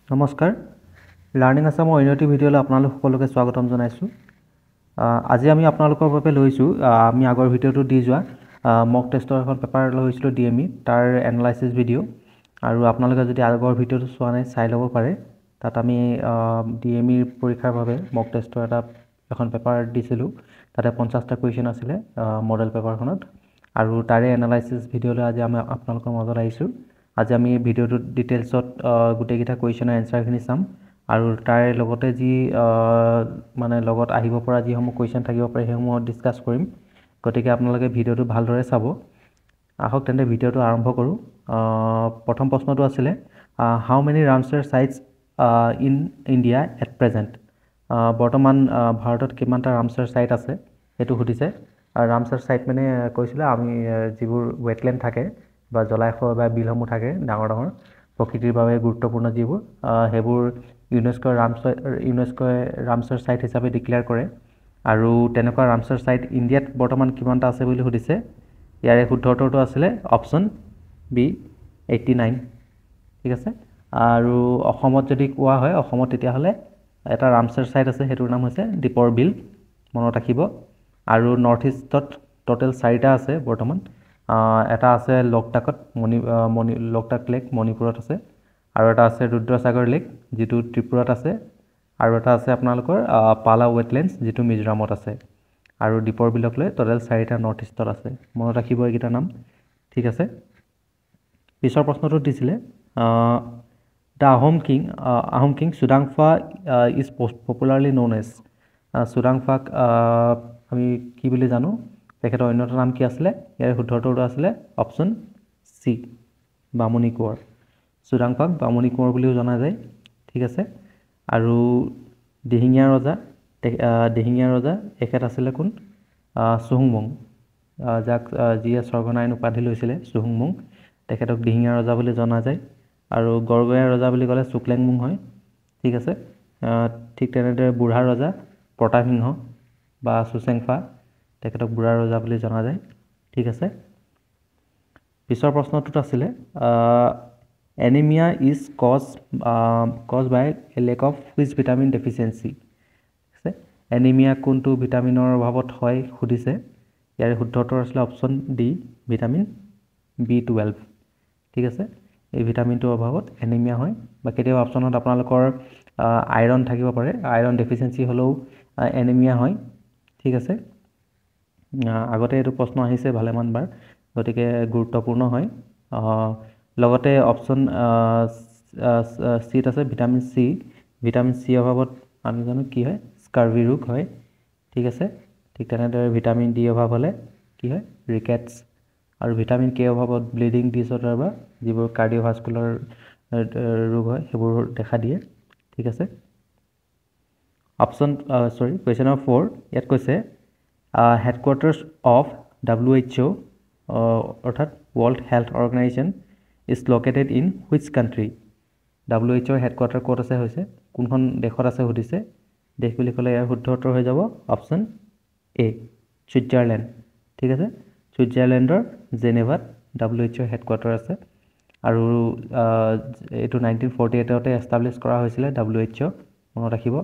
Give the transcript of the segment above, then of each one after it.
নমস্কাৰ লাৰ্ণিং আছামৰ অন্য এটি ভিডিঅ'লৈ আপোনালোক সকলোকে স্বাগতম জনাইছোঁ। আজি আমি আপোনালোকৰ বাবে লৈছোঁ আমি আগৰ ভিডিঅ'টো দি যোৱা মক টেষ্টৰ এখন পেপাৰ লৈছিলোঁ DME তাৰ এনালাইচিছ ভিডিঅ' আৰু আপোনালোকে যদি আগৰ ভিডিঅ'টো চোৱা নাই চাই ল'ব পাৰে। তাত আমি DME পৰীক্ষাৰ বাবে মক টেষ্টৰ এখন পেপাৰ দিছিলোঁ। তাতে 50টা কুৱেশ্যন আছিলে মডেল পেপাৰখনত আৰু তাৰে এনালাইচিছ ভিডিঅ'লৈ আজি আমি আপোনালোকৰ মাজত আহিছোঁ। আজি আমি ভিডিঅ'টোত ডিটেইলছত গোটেইকেইটা কুৱেশ্যনৰ এনচাৰখিনি চাম আৰু তাৰে লগতে যি মানে লগত আহিব পৰা যিসমূহ কুৱেশ্যন থাকিব পাৰে সেইসমূহ ডিছকাছ কৰিম। গতিকে আপোনালোকে ভিডিঅ'টো ভালদৰে চাব। আহক তেন্তে ভিডিঅ'টো আৰম্ভ কৰোঁ। প্ৰথম প্ৰশ্নটো আছিলে how many Ramsar sites in India at present. বৰ্তমান ভাৰতত কিমানটা ৰামছাৰ চাইট আছে সেইটো সুধিছে। ৰামছাৰ চাইট মানে কৈছিলে আমি যিবোৰ ৱেটলেণ্ড থাকে বা জলাশয় বা বিলসমূহ থাকে ডাঙৰ ডাঙৰ প্ৰকৃতিৰ বাবে গুৰুত্বপূৰ্ণ যিবোৰ সেইবোৰ ইউনেস্ক'ই ৰামছাৰ চাইট হিচাপে ডিক্লেয়াৰ কৰে আৰু তেনেকুৱা ৰামছাৰ চাইট ইণ্ডিয়াত বৰ্তমান কিমানটা আছে বুলি সুধিছে। ইয়াৰে শুদ্ধ উত্তৰটো আছিলে অপশ্যন বি 89। ঠিক আছে। আৰু অসমত যদি কোৱা হয় অসমত তেতিয়াহ'লে এটা ৰামছাৰ চাইট আছে সেইটোৰ নাম হৈছে দীপৰ বিল, মনত ৰাখিব। আৰু নৰ্থ ইষ্টত টোটেল 4টা আছে বৰ্তমান। এটা আছে লোকটাকত লোকটাক লেক মণিপুৰত আছে আৰু এটা আছে ৰুদ্ৰসাগৰ লেক যিটো ত্ৰিপুৰাত আছে আৰু এটা আছে আপোনালোকৰ পালা ৱেটলেণ্ডছ যিটো মিজোৰামত আছে আৰু দীপৰ বিলক লৈ টোটেল 4টা নৰ্থ ইষ্টত আছে, মনত ৰাখিব এইকেইটাৰ নাম। ঠিক আছে। পিছৰ প্ৰশ্নটো দিছিলে the Ahom king Sudangpha is popularly known as. চুডাংফাক আমি কি বুলি জানো, তেখেতৰ অন্য এটা নাম কি আছিলে? ইয়াৰ শুদ্ধ উত্তৰটো আছিলে অপশ্যন চি বামুণী কোঁৱৰ। চুডাংফাক বামুণী কোঁৱৰ বুলিও জনা যায়। ঠিক আছে। আৰু দিহিঙীয়া ৰজা এখেত আছিলে কোন? চুহুংমুং, যাক যিয়ে স্বৰ্গনাৰায়ণ উপাধি লৈছিলে চুহুংমুং, তেখেতক দিহিঙীয়া ৰজা বুলি জনা যায়। আৰু গড়গঞা ৰজা বুলি ক'লে চুকলেংমুং হয়। ঠিক আছে। ঠিক তেনেদৰে বুঢ়া ৰজা প্ৰতাপসিংহ বা চুচেংফা, তেখেতক বুঢ়া ৰজা বুলি জনা যায়। ঠিক আছে। পিছৰ প্ৰশ্নটোত আছিলে anaemia is cause by a lack of which vitamin deficiency. ঠিক আছে। এনিমিয়া কোনটো ভিটামিনৰ অভাৱত হয় সুধিছে। ইয়াৰে শুদ্ধ উত্তৰ আছিলে অপশ্যন ডি ভিটামিন B12। ঠিক আছে। এই ভিটামিনটোৰ অভাৱত এনিমিয়া হয় বা কেতিয়াবা অপশ্যনত আপোনালোকৰ আইৰণ থাকিব পাৰে, আইৰণ ডেফিচিয়েঞ্চি হ'লেও এনিমিয়া হয়। ঠিক আছে। আগতে এইটো প্ৰশ্ন আহিছে ভালেমান বাৰ, গতিকে গুৰুত্বপূৰ্ণ হয়। লগতে অপশ্যন চিত আছে ভিটামিন চি। ভিটামিন চি অভাৱত আমি জানো কি হয়? স্কাৰ্ভি ৰোগ হয়। ঠিক আছে। ঠিক তেনেদৰে ভিটামিন ডি অভাৱ হ'লে কি হয়? ৰিকেটছ। আৰু ভিটামিন কে অভাৱত ব্লিডিং ডিছঅৰ্ডাৰ বা যিবোৰ কাৰ্ডিঅ'ভাস্কুলাৰ ৰোগ হয় সেইবোৰ দেখা দিয়ে। ঠিক আছে। কুৱেশ্যন নম্বৰ 4 ইয়াত কৈছে হেডকোৱাৰ্টাৰ্ছ অফ WHO অৰ্থাৎ world health organisation is located in which country. WHO headquarter ক'ত আছে হৈছে, কোনখন দেশত আছে সুধিছে। দেশ বুলি ক'লে ইয়াৰ শুদ্ধ উত্তৰ হৈ যাব অপশ্যন এ ছুইজাৰলেণ্ড। ঠিক আছে। ছুইজাৰলেণ্ডৰ জেনেভাত WHO হেডকোৱাৰ্টাৰ আছে আৰু এইটো 1948তে এষ্টাব্লিছ কৰা হৈছিলে WHO, মনত ৰাখিব।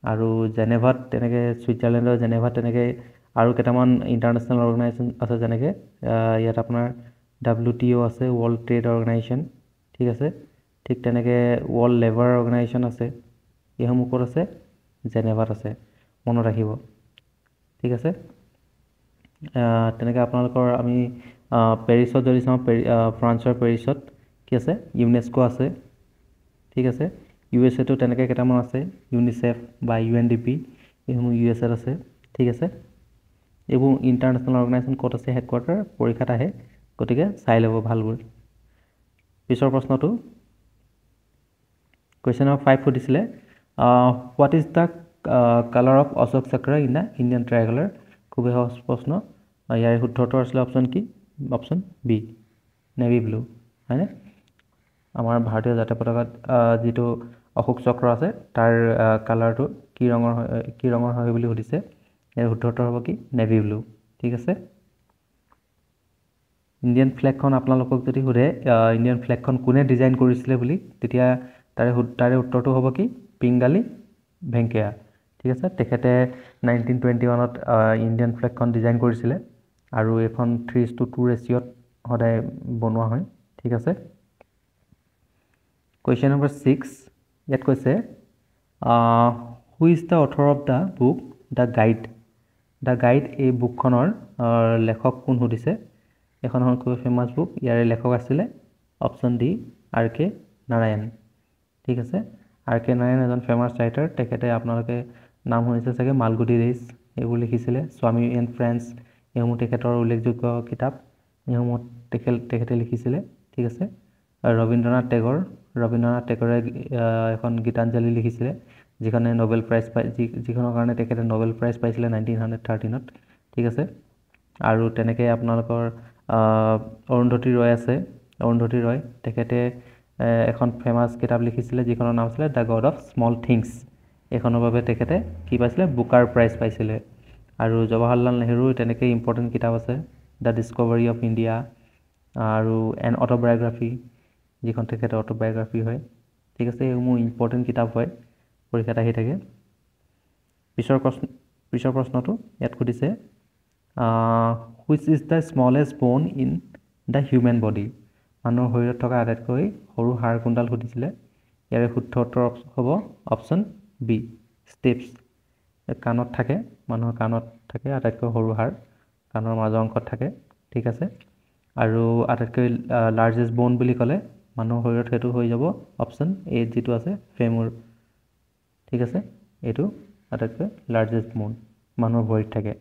আৰু জেনেভাত তেনেকৈ ছুইজাৰলেণ্ডৰ জেনেভাত তেনেকৈ আৰু কেইটামান ইণ্টাৰনেশ্যনেল অৰ্গেনাইজেশ্যন আছে, যেনেকৈ ইয়াত আপোনাৰ WTO আছে, ৱৰ্ল্ড ট্ৰেড অৰ্গেনাইজেশ্যন। ঠিক আছে। ঠিক তেনেকৈ ৱৰ্ল্ড লেবাৰ অৰ্গেনাইজেশ্যন আছে। এইসমূহ ক'ত আছে? জেনেভাত আছে, মনত ৰাখিব। ঠিক আছে। তেনেকৈ আপোনালোকৰ আমি পেৰিছত যদি চাওঁ, ফ্ৰান্সৰ পেৰিছত কি আছে? ইউনেস্কো আছে। ঠিক আছে। USA টো তেনেকৈ কেইটামান আছে, ইউনিচেফ বা UNDP, এইসমূহ USA আছে। ঠিক আছে। এইবোৰ ইণ্টাৰনেশ্যনেল অৰ্গেনাইজেশ্যন ক'ত আছে হেডকোৱাৰ্টাৰ, পৰীক্ষাত আহে, গতিকে চাই ল'ব ভালবোৰ। পিছৰ প্ৰশ্নটো কুৱেশ্যন নম্বৰ 5 সুধিছিলে what is the colour of Ashoka Chakra in the Indian tricolour. খুবেই সহজ প্ৰশ্ন। ইয়াৰ শুদ্ধ উত্তৰ আছিলে অপশ্যন কি? অপশ্যন বি নেভি ব্লু, হয়নে? আমাৰ ভাৰতীয় জাতীয় পতাকাত যিটো অশোক চক্ৰ আছে তাৰ কালাৰটো কি ৰঙৰ হয় বুলি সুধিছে। ইয়াৰ শুদ্ধ উত্তৰ হ'ব কি? Navy blue. ঠিক আছে। ইণ্ডিয়ান ফ্লেগখন আপোনালোকক যদি সোধে ইণ্ডিয়ান ফ্লেগখন কোনে ডিজাইন কৰিছিলে বুলি, তেতিয়া তাৰে উত্তৰটো হ'ব কি পিংগালি ভেংকেয়া ঠিক আছে তেখেতে 1921ত ইণ্ডিয়ান ফ্লেগখন ডিজাইন কৰিছিলে আৰু এখন 3:2 ৰেচিঅ'ত সদায় বনোৱা হয় ঠিক আছে কুৱেশ্যন নম্বৰ 6 ইয়াত কৈছে who is the author of the book the guide এই বুকখনৰ লেখক কোন সুধিছে এখন খুব ফেমাছ বুক ইয়াৰে লেখক আছিলে অপশ্যন ডি আৰ কে নাৰায়ণ ঠিক আছে আৰ কে নাৰায়ণ এজন ফেমাছ ৰাইটাৰ তেখেতে আপোনালোকে নাম শুনিছে চাগে মালগুডি ডেইজ এইবোৰ লিখিছিলে স্বামী এণ্ড ফ্ৰেণ্ডছ এইসমূহ তেখেতৰ উল্লেখযোগ্য কিতাপ এইসমূহ তেখেতে লিখিছিলে ঠিক আছে ৰবীন্দ্ৰনাথ টেগৰে এখন গীতাঞ্জলি লিখিছিলে যিখনে নোবেল প্ৰাইজ যিখনৰ কাৰণে তেখেতে নোবেল প্ৰাইজ পাইছিলে 1913ত ঠিক আছে আৰু তেনেকৈ আপোনালোকৰ অৰুন্ধতী ৰয় তেখেতে এখন ফেমাছ কিতাপ লিখিছিলে যিখনৰ নাম আছিলে the god of small things এইখনৰ বাবে তেখেতে কি পাইছিলে বুকাৰ প্ৰাইজ পাইছিলে আৰু জৱাহৰলাল নেহৰুৰ তেনেকৈ ইম্পৰ্টেণ্ট কিতাপ আছে দ্য ডিস্কভাৰী অফ ইণ্ডিয়া আৰু এন অট'বায়'গ্ৰাফি যিখন তেখেতৰ অট'বায়'গ্ৰাফি হয় ঠিক আছে এইসমূহ ইম্পৰ্টেণ্ট কিতাপ হয় পৰীক্ষাত আহি থাকে পিছৰ প্ৰশ্নটো ইয়াত সুধিছে which is the smallest bone in the human body মানুহৰ শৰীৰত থকা আটাইতকৈ সৰু হাড় কোনডাল সুধিছিলে ইয়াৰে শুদ্ধ উত্তৰ হ'ব অপশ্যন বি ষ্টেপছ কাণত থাকে মানুহৰ কাণত থাকে আটাইতকৈ সৰু হাড় কাণৰ মাজৰ অংশত থাকে ঠিক আছে আৰু আটাইতকৈ লাৰ্জেষ্ট ব'ন বুলি ক'লে মানুহৰ শৰীৰত সেইটো হৈ যাব অপশ্যন এ যিটো আছে ফেমুৰ ঠিক আছে এইটো আটাইতকৈ লাৰ্জেষ্ট ব'ন মানুহৰ ভৰিত থাকে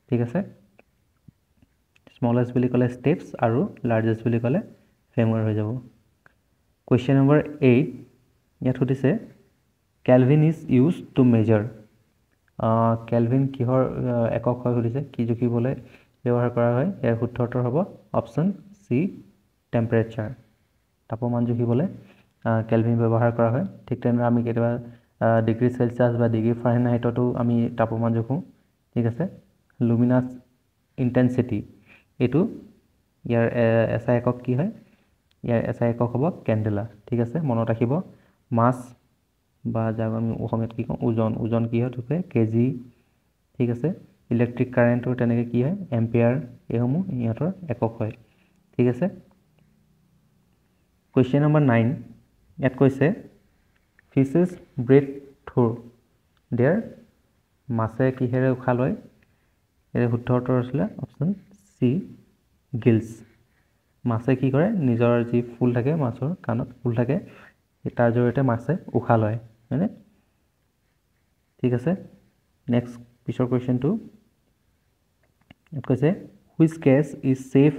ঠিক আছে স্মলেষ্ট বুলি ক'লে ষ্টেপছ আৰু লাৰ্জেষ্ট বুলি ক'লে ফেমুৰ হৈ যাব কুৱেশ্যন নম্বৰ 8 ইয়াত সুধিছে kelvin is use to measure kelvin কিহৰ একক হয় সুধিছে কি জুখিবলৈ ব্যৱহাৰ কৰা হয় ইয়াৰ শুদ্ধ উত্তৰ হ'ব অপশ্যন চি টেম্পাৰেচাৰ তাপমান জুখিবলৈ কেলভিন ব্যৱহাৰ কৰা হয় ঠিক তেনেদৰে আমি কেতিয়াবা ডিগ্ৰী চেলচিয়াছ বা ডিগ্ৰী ফাৰেনহাইটতো আমি তাপমান জোখোঁ ঠিক আছে লুমিনাছ ইণ্টেনচিটি এইটো ইয়াৰ এছআই একক কি হয় ইয়াৰ এছআই একক হ'ব কেণ্ডেলা ঠিক আছে মনত ৰাখিব মাছ বা যাক আমি অসমীয়াত কি কওঁ ওজন কি হয় জোখে কেজি ঠিক আছে ইলেক্ট্ৰিক কাৰেণ্টৰ তেনেকৈ কি হয় এম্পিয়াৰ এইসমূহ ইহঁতৰ একক হয় ঠিক আছে কুৱেশ্যন নম্বৰ 9 ইয়াত কৈছে ফিছেছ ব্ৰেথ থ্ৰু দেয়াৰ মাছে কিহেৰে উশাহ লয় ইয়াৰ শুদ্ধ উত্তৰ আছিলে অপশ্যন চি গিলছ মাছে কি কৰে নিজৰ যি ফুল থাকে মাছৰ কাণত ফুল থাকে তাৰ জৰিয়তে মাছে উশাহ লয় হয়নে ঠিক আছে নেক্সট পিছৰ কুৱেশ্যনটো ইয়াত কৈছে which gas is safe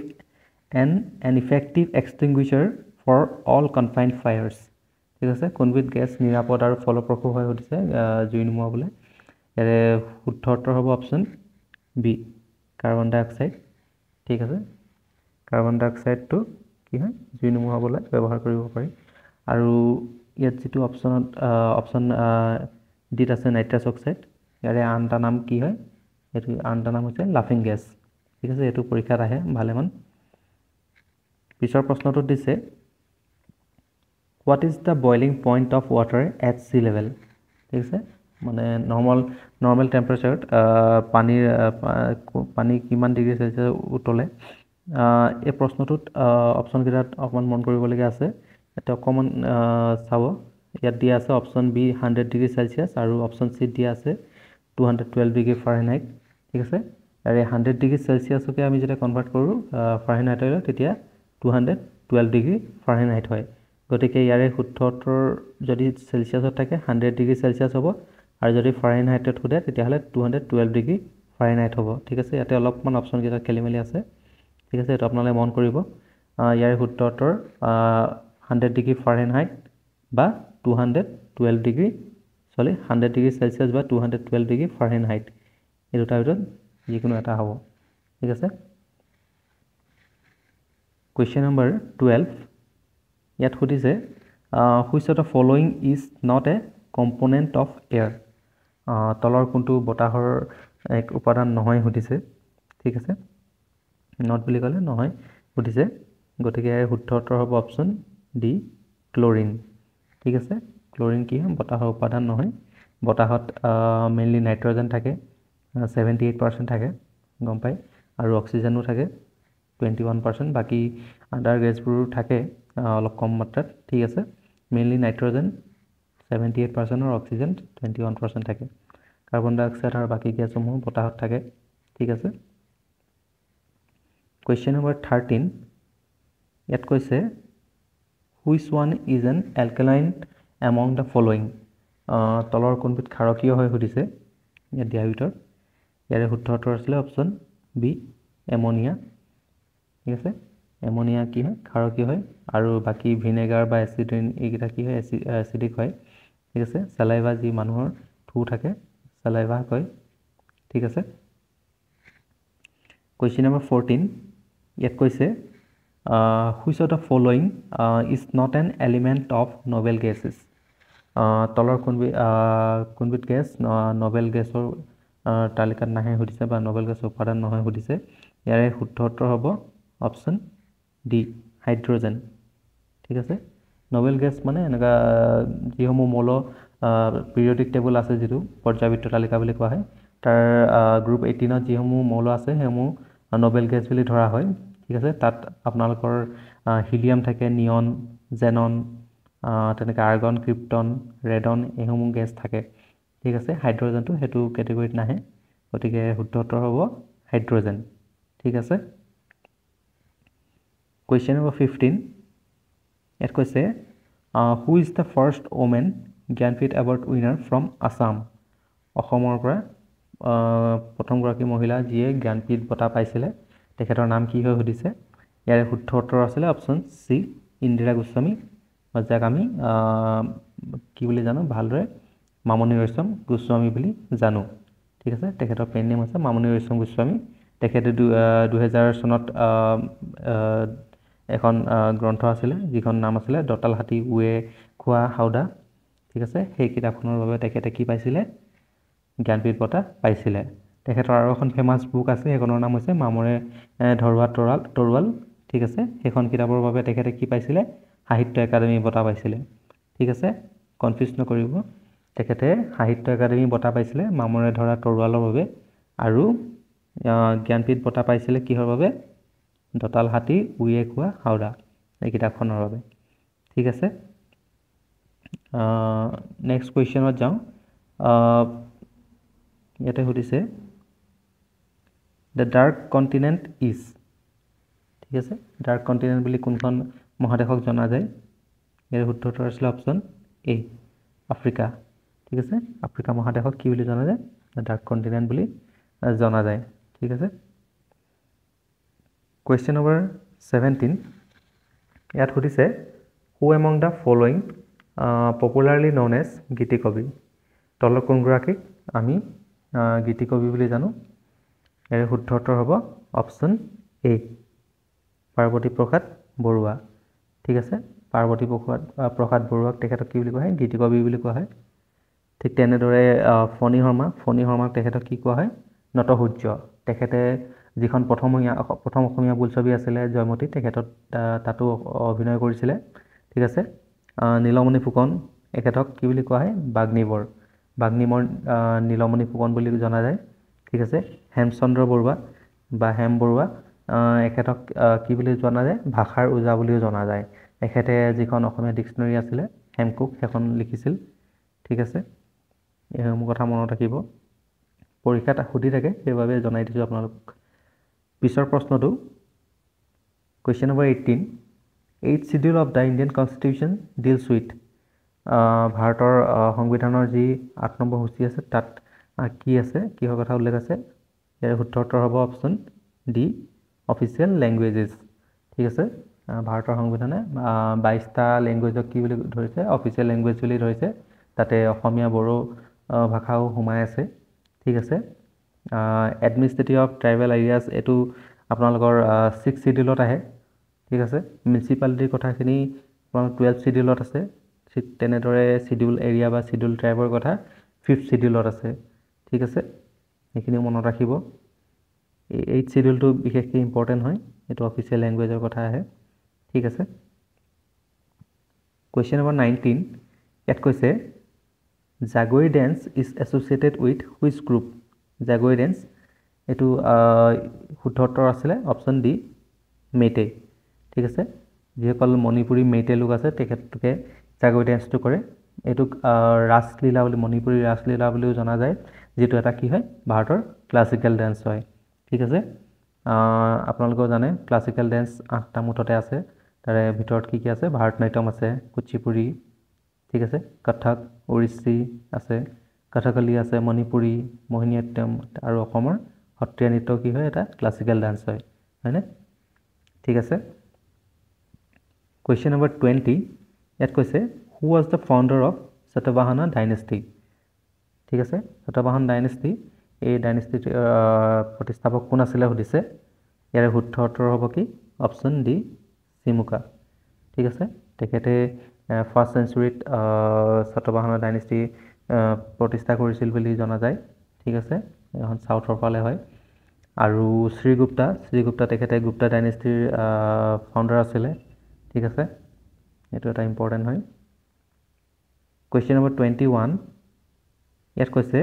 and an effective extinguisher for all confined fires ঠিক আছে কোনবিধ গেছ নিৰাপদ আৰু ফলপ্ৰসূ হৈ সুধিছে জুই নুমুৱাবলৈ ইয়াৰে শুদ্ধ উত্তৰ হ'ব অপশ্যন বি কাৰ্বন ডাই অক্সাইড ঠিক আছে কাৰ্বন ডাই অক্সাইডটো কি হয় জুই নুমুৱাবলৈ ব্যৱহাৰ কৰিব পাৰি আৰু ইয়াত যিটো অপশ্যন ডিত আছে নাইট্ৰাছ অক্সাইড ইয়াৰে আন এটা নাম কি হয় এইটো আন এটা নাম হৈছে লাফিং গেছ ঠিক আছে এইটো পৰীক্ষাত আহে ভালেমান পিছৰ প্ৰশ্নটোত দিছে what is the boiling point of water at C level ঠিক আছে মানে নৰ্মেল টেম্পাৰেচাৰত পানী কিমান ডিগ্ৰী চেলচিয়াছ উতলে এই প্ৰশ্নটোত অপশ্যনকেইটাত অকণমান মন কৰিবলগীয়া আছে এতিয়া অকণমান চাব ইয়াত দিয়া আছে অপশ্যন বি 100 ডিগ্ৰী চেলচিয়াছ আৰু অপশ্যন চি দিয়া আছে 212 ডিগ্ৰী ফাৰেনহাইট ঠিক আছে আৰু 100 ডিগ্ৰী চেলচিয়াছকে আমি যেতিয়া কনভাৰ্ট কৰোঁ ফাৰেনহাইটলৈ তেতিয়া 212 ডিগ্ৰী ফাৰেনহাইট হয় গতিকে ইয়াৰে শুদ্ধ উত্তৰ যদি চেলচিয়াছত থাকে 100 ডিগ্ৰী চেলচিয়াছ হ'ব আৰু যদি ফাৰেনহাইটত সোধে তেতিয়াহ'লে 212 ডিগ্ৰী ফাৰেনহাইট হ'ব ঠিক আছে ইয়াতে অলপমান অপশ্যনকেইটা খেলি মেলি আছে ঠিক আছে এইটো আপোনালোকে মন কৰিব ইয়াৰে শুদ্ধ উত্তৰ 100 ডিগ্ৰী ফাৰেনহাইট বা 100 ডিগ্ৰী চেলচিয়াছ বা 212 ডিগ্ৰী ফাৰেনহাইট এই দুটাৰ ভিতৰত যিকোনো এটা হ'ব ঠিক আছে কুৱেশ্যন নম্বৰ 12 ইয়াত সুধিছে which of the following is not a component of air তলৰ কোনটো বতাহৰ এক উপাদান নহয় সুধিছে ঠিক আছে নট বুলি ক'লে নহয় সুধিছে গতিকে শুদ্ধ উত্তৰ হ'ব অপশ্যন ডি ক্লৰিন ঠিক আছে ক্লোৰিন কি হয় বতাহৰ উপাদান নহয় বতাহত মেইনলি নাইট্ৰজেন থাকে 78% থাকে গম পায় আৰু অক্সিজেনো থাকে 21% বাকি আদাৰ গেছবোৰো থাকে অলপ কম মাত্ৰাত ঠিক আছে মেইনলি নাইট্ৰজেন 78% আৰু অক্সিজেন 21% থাকে কাৰ্বন ডাই অক্সাইড আৰু বাকি গেছসমূহ বতাহত থাকে ঠিক আছে Question number 13 ইয়াত কৈছে which one is an alkaline among the following তলৰ কোনবিধ ক্ষাৰকীয় হয় সুধিছে ইয়াত দিয়া ভিতৰত ইয়াৰে শুদ্ধ উত্তৰ আছিল অপচন বি এমোনিয়া ঠিক আছে এমোনিয়া কি হয় ক্ষাৰকীয় হয় আৰু বাকি ভিনেগাৰ বা এসিডিন এইকেইটা কি হয় এসিডিক হয় ঠিক আছে সালাইভা যি মানুহৰ থু থাকে সালাইভা কয় ঠিক আছে Question number 14 ইয়াত কৈছে which of the following is not an element of noble gases তলৰ কোনবিধ গেছ নোবেল গেছৰ তালিকাত নাহে সুধিছে বা নোবেল গেছৰ উপাদান নহয় সুধিছে ইয়াৰে শুদ্ধ উত্তৰ হ'ব অপচন ডি হাইড্ৰোজেন ঠিক আছে নোবেল গেছ মানে এনেকা যিসমূহ মৌল পিৰিয়ডিক টেবুল আছে যিটো পৰ্যায়বৃত্ত তালিকা বুলি কোৱা হয় তাৰ গ্ৰুপ 18ত যিসমূহ মৌল আছে সেইসমূহ নোবেল গেছ বুলি ধৰা হয় ঠিক আছে তাত আপোনালোকৰ হিলিয়াম থাকে নিয়ন জেনন তেনেকৈ আৰ্গন ক্ৰিপ্টন ৰেডন এইসমূহ গেছ থাকে ঠিক আছে হাইড্ৰোজেনটো সেইটো কেটেগৰীত নাহে গতিকে শুদ্ধ উত্তৰ হ'ব হাইড্ৰোজেন ঠিক আছে Question number 15 ইয়াত কৈছে who is the first woman Jnanpith award winner from Assam অসমৰ পৰা প্ৰথমগৰাকী মহিলা যিয়ে জ্ঞানপীঠ বঁটা পাইছিলে তেখেতৰ নাম কি হয় সুধিছে ইয়াৰে শুদ্ধ উত্তৰ আছিলে অপচন সি ইন্দিৰা গোস্বামী যাক আমি কি বুলি জানো ভালদৰে মামনি ৰয়ছম গোস্বামী বুলি জানো ঠিক আছে তেখেতৰ পেন নেম আছে মামনি ৰয়ছম গোস্বামী তেখেতে 2000 চনত এখন গ্ৰন্থ আছিলে যিখন নাম আছিলে দতাল হাতী উৱে খোৱা হাওদা ঠিক আছে সেই কিতাপখনৰ বাবে তেখেতে কি পাইছিলে জ্ঞানপীঠ বঁটা পাইছিলে তেখেতৰ আৰু এখন ফেমাছ বুক আছে সেইখনৰ নাম হৈছে মামৰে ধৰুৱা তৰুৱাল ঠিক আছে সেইখন কিতাপৰ বাবে তেখেতে কি পাইছিলে সাহিত্য একাডেমি বঁটা পাইছিলে ঠিক আছে কনফিউজ নকৰিব তেখেতে সাহিত্য একাডেমি বঁটা পাইছিলে মামৰে ধৰা তৰুৱালৰ বাবে আৰু জ্ঞানপীঠ বঁটা পাইছিলে কিহৰ বাবে দতাল হাতী উয়ে খোৱা হাওদা এই কিতাপখনৰ বাবে ঠিক আছে নেক্সট কুৱেশ্যনত যাওঁ ইয়াতে সুধিছে দ্য ডাৰ্ক কণ্টিনেণ্ট ইজ ঠিক আছে ডাৰ্ক কণ্টিনেণ্ট বুলি কোনখন মহাদেশক জনা যায় ইয়াৰ শুদ্ধ উত্তৰ আছিলে অপচন এ আফ্ৰিকা ঠিক আছে আফ্ৰিকা মহাদেশক কি বুলি জনা যায় ডাৰ্ক কণ্টিনেণ্ট বুলি জনা যায় ঠিক আছে Question number 17 ইয়াত সুধিছে who among the following popularly known as গীতি কবি তলৰ কোনগৰাকীক আমি গীতি কবি বুলি জানো ইয়াৰ শুদ্ধ উত্তৰ হ'ব অপচন এ পাৰ্বতী প্ৰসাদ বৰুৱা ঠিক আছে পাৰ্বতী প্ৰসাদ বৰুৱাক তেখেতক কি বুলি কোৱা হয় গীতি কবি বুলি কোৱা হয় ঠিক তেনেদৰে ফণী শৰ্মাক তেখেতক কি কোৱা হয় নটসূৰ্য তেখেতে যিখন প্ৰথম অসমীয়া বোলছবি আছিলে জয়মতী তেখেতত তাতো অভিনয় কৰিছিলে ঠিক আছে নীলমণি ফুকন এখেতক কি বুলি কোৱা হয় বাগ্নীবৰ নীলমণি ফুকন বুলি জনা যায় ঠিক আছে হেমচন্দ্ৰ বৰুৱা বা হেম বৰুৱা এখেতক কি বুলি জনা যায় ভাষাৰ ওজা বুলিও জনা যায় এখেতে যিখন অসমীয়া ডিক্সনেৰী আছিলে হেমকুক সেইখন লিখিছিল ঠিক আছে এইসমূহ কথা মনত ৰাখিব পৰীক্ষাত সুধি থাকে সেইবাবে জনাই দিছোঁ আপোনালোক পিছৰ প্ৰশ্নটো Question number 18 8th schedule of the Indian Constitution deals with ভাৰতৰ সংবিধানৰ যি 8 নম্বৰ সূচী আছে তাত কি আছে কিহৰ কথা উল্লেখ আছে ইয়াৰ শুদ্ধ উত্তৰ হ'ব অপচন ডি অফিচিয়েল লেংগুৱেজেছ ঠিক আছে ভাৰতৰ সংবিধানে 22টা লেংগুৱেজক কি বুলি ধৰিছে অফিচিয়েল লেংগুৱেজ বুলি ধৰিছে তাতে অসমীয়া বড়ো ভাষাও সোমাই আছে ঠিক আছে এডমিনিষ্ট্ৰেটিভ অফ ট্ৰাইবেল এৰিয়াছ এইটো আপোনালোকৰ 6th শিডিউলত আহে ঠিক আছে মিউনিচিপালিটিৰ কথাখিনি আপোনাৰ 12th শিডিউলত আছে ঠিক তেনেদৰে শিডিউল এৰিয়া বা শিডিউল ট্ৰাইবৰ কথা 5th শিডিউলত আছে ঠিক আছে এইখিনি মনত ৰাখিব 8th শিডিউলটো বিশেষকৈ ইম্পৰ্টেণ্ট হয় এইটো অফিচিয়েল লেংগুৱেজৰ কথা আহে ঠিক আছে Question number 19 ইয়াত কৈছে Jagori dance is associated with which group Jagori dance এইটো শুদ্ধ উত্তৰ আছিলে অপশ্যন ডি মেইটেই ঠিক আছে যিসকল মণিপুৰী মেইটে লোক আছে তেখেতলোকে জাগৰি ডেন্সটো কৰে এইটোক ৰাসলীলা বুলি মণিপুৰী ৰাসলীলা বুলিও জনা যায় যিটো এটা কি হয় ভাৰতৰ ক্লাছিকেল ডেন্স হয় ঠিক আছে আপোনালোকেও জানে ক্লাছিকেল ডেন্স 8টা মুঠতে আছে তাৰে ভিতৰত কি আছে ভাৰতনাট্যম আছে কুচিপুড়ি ঠিক আছে কথক ওড়িশী আছে কথকলি আছে মণিপুৰী মোহিনীঅট্টম আৰু অসমৰ সত্ৰীয়া নৃত্য কি হয় এটা ক্লাছিকেল ডান্স হয় হয়নে ঠিক আছে কুৱেশ্যন নম্বৰ 20 ইয়াত কৈছে who was the founder of Satavahana dynasty ঠিক আছে সাতবাহন ডাইনেষ্টি এই ডাইনেষ্টিৰ প্ৰতিষ্ঠাপক কোন আছিলে সুধিছে ইয়াৰ শুদ্ধ উত্তৰ হ'ব কি অপশ্যন ডি চিমুকা ঠিক আছে তেখেতে ফাৰ্ষ্ট চেঞ্চুৰীত সাতবাহনা ডাইনেষ্টি প্ৰতিষ্ঠা কৰিছিল বুলি জনা যায় ঠিক আছে এখন সাউথৰ ফালে হয় আৰু শ্ৰীগুপ্তা তেখেতে গুপ্তা ডাইনেষ্টিৰ ফাউণ্ডাৰ আছিলে ঠিক আছে এইটো এটা ইম্পৰ্টেণ্ট হয় কুৱেশ্যন নম্বৰ 21 ইয়াত কৈছে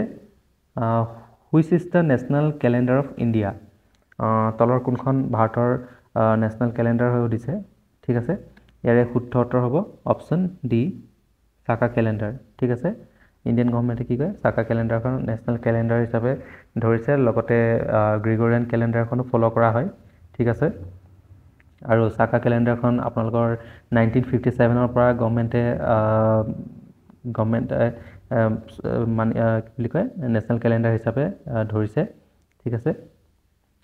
which is the national calendar of India তলৰ কোনখন ভাৰতৰ নেশ্যনেল কেলেণ্ডাৰ হৈ সুধিছে ঠিক আছে ইয়াৰে শুদ্ধ উত্তৰ হ'ব অপশ্যন ডি চাকা কেলেণ্ডাৰ ঠিক আছে ইণ্ডিয়ান গভৰ্ণমেণ্টে কি কয় চাকা কেলেণ্ডাৰখন নেশ্যনেল কেলেণ্ডাৰ হিচাপে ধৰিছে লগতে গ্ৰিগৰিয়ান কেলেণ্ডাৰখনো ফ'ল' কৰা হয় ঠিক আছে আৰু চাকা কেলেণ্ডাৰখন আপোনালোকৰ 1957ৰ পৰা গভৰ্ণমেণ্টে কি বুলি কয় নেশ্যনেল কেলেণ্ডাৰ হিচাপে ধৰিছে ঠিক আছে